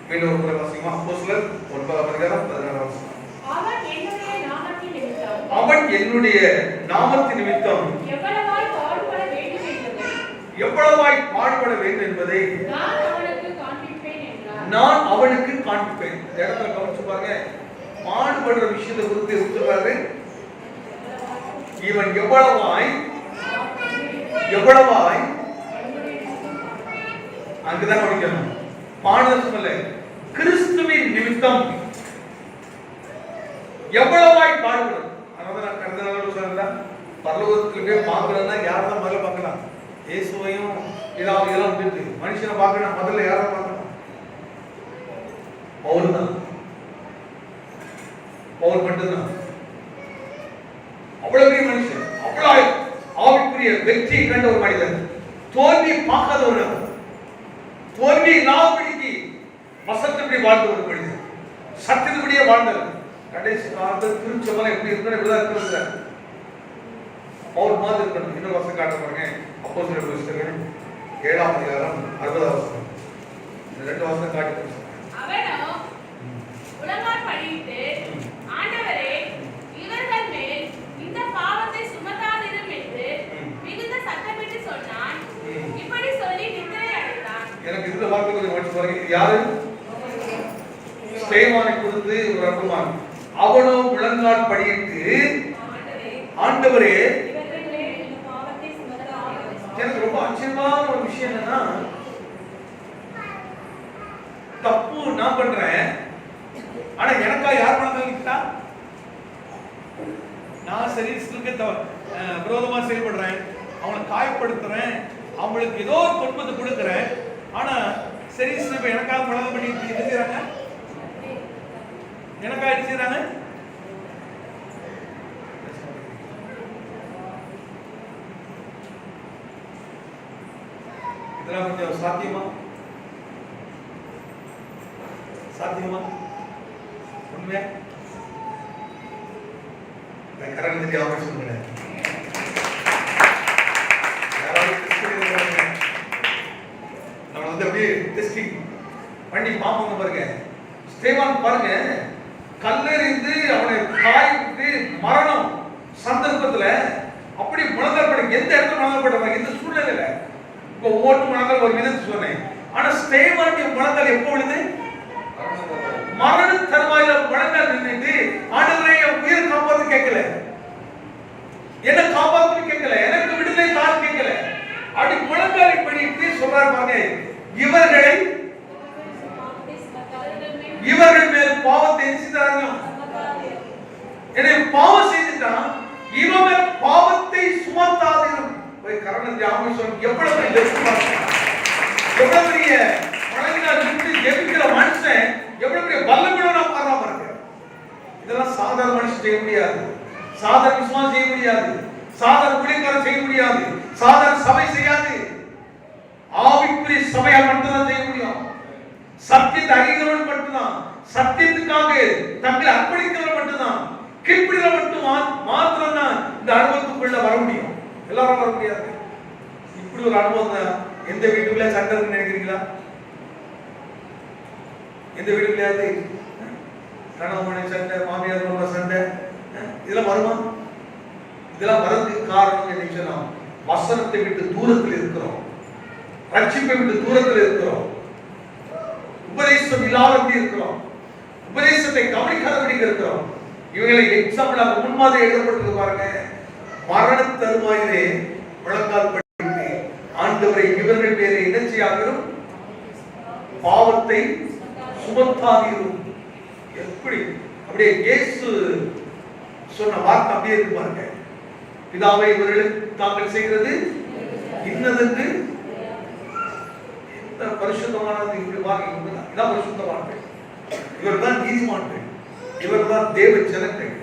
மீண்டும் ஒரு முறை வாசிக்கலாம். அப்போஸ்தலர் 9ஆம் அதிகாரம் 16ஆம் வசனம். என்னுடைய நாமத்தின் நிமித்தம் எவ்வளவாய் பாடுபட வேண்டும் என்பதை எவ்வளவாய் பாடுபட வேண்டும் என்பதை நான் அவனுக்கு காண்பிப்பேன் என்றார். நான் அவனுக்கு காண்பிப்பேன். இந்த இடத்துல கவனிச்சு பாருங்க, பாடுபடுற விஷயத்தை குறித்து சொல்றாரு. இவன் எவ்வளவாய் அங்குதான் கவனிக்கணும். பாடுதல் சொல்லல, கிறிஸ்துவின் நிமித்தம் எவ்வளவாய் பாடுபடும். அதனால நான் கடந்த நாள் சொன்னேன், பரலோகத்தில் போய் பார்க்கணும்னா யாரை தான் முதல்ல பார்க்கலாம்? இயேசுவையும் இதாவும் இதெல்லாம் விட்டுட்டு மனுஷனை பார்க்கணும், முதல்ல யாரை பார்க்கணும்? பவுல் தான். பவுல் மட்டும்தான். அவ்வளவு பெரிய மனுஷன், அவ்வளவு ஆவிக்குரிய வெற்றியை கண்ட ஒரு மனிதன், தோல்வி பார்க்காத ஒரு நபர், தோல்வி இல்லாதபடிக்கு வசனத்தின்படி வாழ்ந்த ஒரு மனிதன், சத்தியத்தின்படியே வாழ்ந்தவர். கடைசி காலத்தில் திருச்சபை எப்படி இருக்கணும், இப்படிதான் இருக்கிறது. பவுல் மாதிரி இருக்கணும். இன்னொரு வசனம் காட்ட பாருங்க, அப்போஸ்தலர் புத்தகம் 7ஆம் அதிகாரம் 60ஆம் வசனம். இந்த ரெண்டு வசனம் காட்டி அவனோ உலகார் படியிட்டு, ஆண்டவரே இவர்கள் மேல் இந்த பாவத்தை சுமத்தாதிரும் என்று மிகுந்த சத்தமிட்டு சொன்னான். இப்படி சொல்லி நித்திரை அடைந்தான். எனக்கு இந்த வார்த்தை கொஞ்சம் படிச்சு பாருங்க. இது யாரு? ஸ்தேவானை குறித்து ஒரு அற்புதமான, அவனோ முழங்கால் படியிட்டு, ஆண்டவரே எனக்கு ரொம்ப ஆச்சரியமான ஒரு விஷயம் என்னன்னா, தப்பு நான் பண்றேன், ஆனா எனக்கா யார் முழங்கால்? நான் சரீரத்துக்கு விரோதமா செயல்படுறேன், அவங்களை காயப்படுத்துறேன், அவங்களுக்கு ஏதோ ஒரு துன்பத்தை கொடுக்குறேன், ஆனா சரீரத்தை எனக்காக முழங்கால் பண்ணி என்ன செய்யறாங்க? எனக்கா என்ன செய்யறாங்க? இதெல்லாம் கொஞ்சம் சாத்தியமா? சாத்தியமா? உண்மையா? கரண்ட் தெரியாம ஆபரேஷன் பண்ணுங்க. நம்ம வந்து அப்படியே டெஸ்டிங் பண்ணி பார்ப்போம் பாருங்க. ஸ்தேவான் பாருங்க, கல்லெறிந்து அவனை காய்விட்டு மரணம் சந்தர்ப்பத்துல அப்படி முழங்கால் படுங்க. எந்த இடத்துல முழங்கால் படுறாங்க? எந்த சூழ்நிலையில? இப்போ ஓட்டு முழங்கால் ஒரு விதத்தை சொன்னேன், ஆனா ஸ்தேவானுடைய முழங்கால் எப்போ விழுது? மரண தருவாயில முழங்கால் நின்றுட்டு, ஆண்டவரே என் உயிரை காப்பாத்து கேட்கல, என்ன காப்பாத்து கேட்கல, எனக்கு விடுதலை தான் கேட்கல, அப்படி முழங்காலை பண்ணிட்டு சொல்றாரு பாருங்க, இவர்கள் மேல் பாவத்தை செய்தாங்க. என்னை பாவம் செய்துட்டான், இவன் மேல் பாவத்தை சுமத்தாதீரும். போய் கரணத்தை ஆமிஷம் எவ்வளவு எவ்வளவு பெரிய முழங்கால் நின்று ஜெபிக்கிற மனுஷன் எவ்வளவு பெரிய வல்லமையோட பாராம இருக்கு. இதெல்லாம் சாதாரண மனுஷன் செய்ய முடியாது, சாதாரண விசுவாசம் செய்ய முடியாது, சாதாரண ஊழியக்காரர் செய்ய முடியாது, சாதாரண சபை செய்யாது. ஆவிக்குரிய சபையால் மட்டும்தான் செய்ய முடியும். சத்தியத்தை அறிகிறவர்கள் மட்டும்தான், சத்தியத்துக்காக தங்களை அர்ப்பணிக்கிறவர்கள் மட்டும்தான், கீழ்ப்படிகிறவர்கள் மாத்திரம் தான் இந்த அனுபவத்துக்குள்ள வர முடியும். எல்லாரும் வர முடியாது. இப்படி ஒரு அனுபவம் தான் எந்த வீட்டுக்குள்ள சண்டை இருக்குன்னு நினைக்கிறீங்களா? எந்த வீட்டுக்குள்ளாவது கணவன் சண்டை, மாமியார் சண்டை, இதெல்லாம் வருமா? இதெல்லாம் வரதுக்கு காரணம் என்ன சொன்னா, வசனத்தை விட்டு தூரத்தில் இருக்கிறோம், ரட்சிப்பை விட்டு தூரத்தில் இருக்கிறோம், உபதேசம் இல்லாதபடி இருக்கிறோம், உபதேசத்தை கவனிக்காதபடி இருக்கிறோம். இவங்களை எக்ஸாம்பிளாக முன்மாதிரி எழுதப்பட்டிருக்கு பாருங்க. மரண தருவாயிலே முழங்கால் படிட்டு, ஆண்டவரை இவர்கள் பேரை என்ன செய்யாதிரும், பாவத்தை சுமத்தாதிரும். எப்படி அப்படியே இயேசு சொன்ன வார்த்தை அப்படியே இருக்கு பாருங்க. பிதாவை இவர்களுக்கு தாங்கள் செய்கிறது இன்னதென்று. எந்த பரிசுத்தமானது இப்படி வாங்க, இதான் பரிசுத்தமானது. இவர் தான் நீதிமான்கள், இவர் தான் தேவ ஜனங்கள்,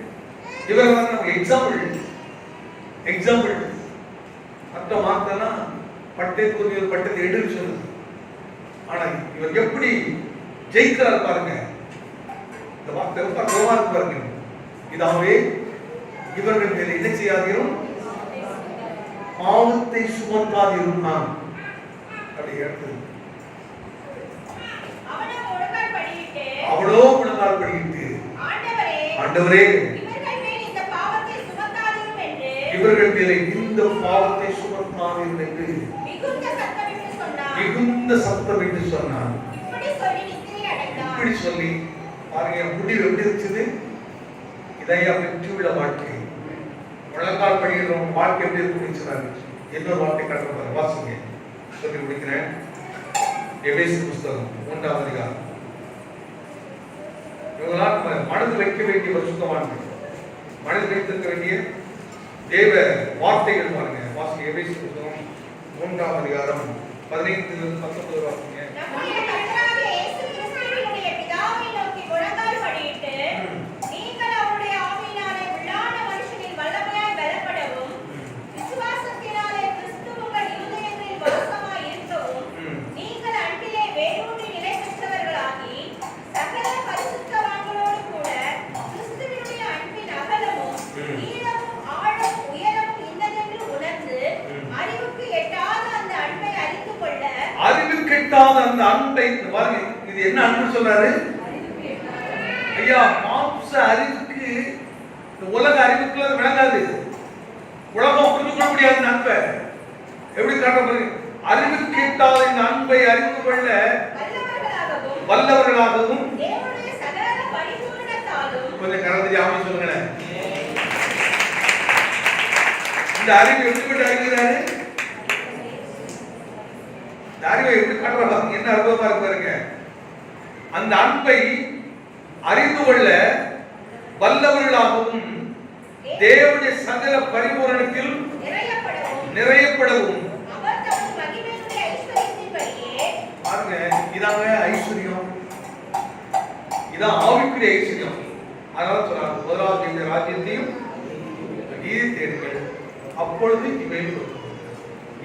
இவர் தான் நமக்கு எக்ஸாம்பிள். மற்ற வார்த்தைனா பட்டயத்துக்குரிய பட்டத்தை எடுன்னு சொல்லுது. ஆனா இவர் எப்படி ஜெயிக்கிறார் பாருங்க. இந்த வார்த்தை ரொம்ப அற்புதமா இருக்கு பாருங்க. இதாவே இவர்கள் மேல் என்ன செய்யாதீரும், பாவத்தை சுமத்தாதீரும். நான் அப்படி எடுத்தது. அவளோ முழங்கால் படியிட்டு, ஆண்டவரே இவர்கள் மேல் இந்த பாவத்தை சுமத்தாதீரும் இவர்கள் மேலே இந்த பாவத்தை சுமத்தினார் என்று மிகுந்த சத்தமிட்டு சொன்னான். மிகுந்த சத்தமிட்டு சொன்னான். இப்படி சொல்லி பாருங்க, முடிவு எப்படி இருந்துச்சு? இதையா பெற்றுள்ள வாழ்க்கை, முழங்கால் படிக்கிறவங்க வாழ்க்கை எப்படி இருக்குன்னு சொன்னாரு. இன்னொரு வார்த்தை கடற்கரை வாசிங்க, சொல்லி முடிக்கிறேன். எபேசு புஸ்தகம் 3ஆம் அதிகாரம். இவங்களால் மனதில் வைக்க வேண்டிய பரிசுத்தவான்கள், மனதில் வைத்திருக்க வேண்டிய தேவ வார்த்தைகள் பாருங்க. வாசிங்க, எபேசு புஸ்தகம் 3ஆம் அதிகாரம் 15-19 வாசிங்க. அந்த அன்பை பாருங்க, இது என்ன அன்பு சொல்றாரு ஐயா? மாம்ச அறிவுக்கு, உலக அறிவுக்கு அது விளங்காது. உலகம் புரிந்து கொள்ள முடியாத அன்பை எப்படி காட்டுறது? அறிவு கேட்டாத இந்த அன்பை அறிந்து கொள்ள வல்லவர்களாகவும் கொஞ்சம் கலந்து ஆமை சொல்லுங்களேன். இந்த அறிவு எப்படிப்பட்ட அறிவுறாரு? அறிவை எப்படி காட்டுறாங்க? என்ன அற்புதமா இருக்கு பாருங்க. அந்த அன்பை அறிந்து கொள்ள வல்லவர்களாகவும் தேவனுடைய சகல பரிபூரணத்தில் நிறையப்படவும். பாருங்க, இதாங்க ஐஸ்வர்யம், இதான் ஆவிக்குரிய ஐஸ்வர்யம். அதனால சொல்றாங்க, முதலாவது இந்த ராஜ்யத்தையும் நீதி தேடுங்கள், அப்பொழுது இவை.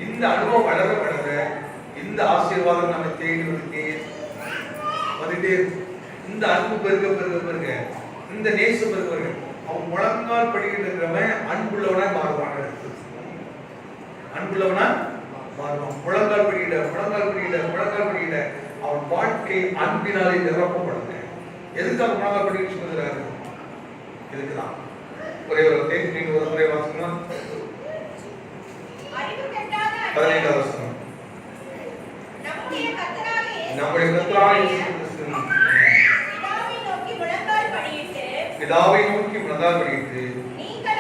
இந்த அனுபவம் வளர வளர இந்த ஆசீர்வாதம் நம்ம தேடி வந்துட்டே இந்த அன்பு பெருக பெருக பெருக, இந்த நேசம் பெருக, அவன் முழங்கால் படிக்கிட்டு இருக்கிறவன் அன்புள்ளவனா மாறுவான். அன்புள்ளவனா மாறுவான். முழங்கால் படிக்கிட்ட அவன் வாழ்க்கை அன்பினாலே நிரப்பப்படுது. எதுக்காக முழங்கால் படிக்க சொல்லுகிறாரு? இதுக்குதான். ஒரே ஒரு தேடி ஒரு முறை வாசிக்கலாம். 15ஆம் வசனம். நம்முடைய கர்த்தராகிய இயேசு கிறிஸ்து பிதாவை நோக்கி முழங்கால் படியிட்டு நீங்கள்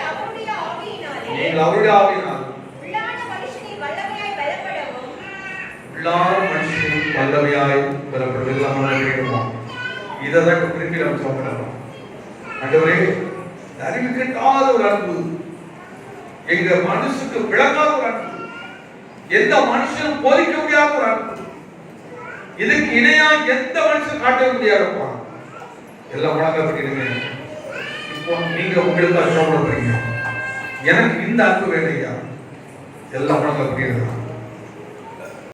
அவருடைய ஆவியினால் உள்ளான மனுஷனின் வல்லமையாய் பலப்படவும் வேண்டுமா? இதைதான் திருப்பி நம்ம சொல்லணும். ஆண்டவரே, அறிவு கேட்டாத ஒரு அன்பு, எங்க மனசுக்கு விளங்காத ஒரு அன்பு, எந்த மனுஷனும் போதிக்க முடியாத ஒரு அன்பு, இதுக்கு இணையா எந்த மனுஷன் காட்ட முடியாதுப்பா. எல்லாம் முழங்கால் படிடுங்க. இப்போ நீங்க உங்களுக்கு அர்ப்பணம் பண்றீங்க, எனக்கு இந்த அன்பு வேணும் ஐயா. எல்லாம் முழங்கால் படிடுங்க.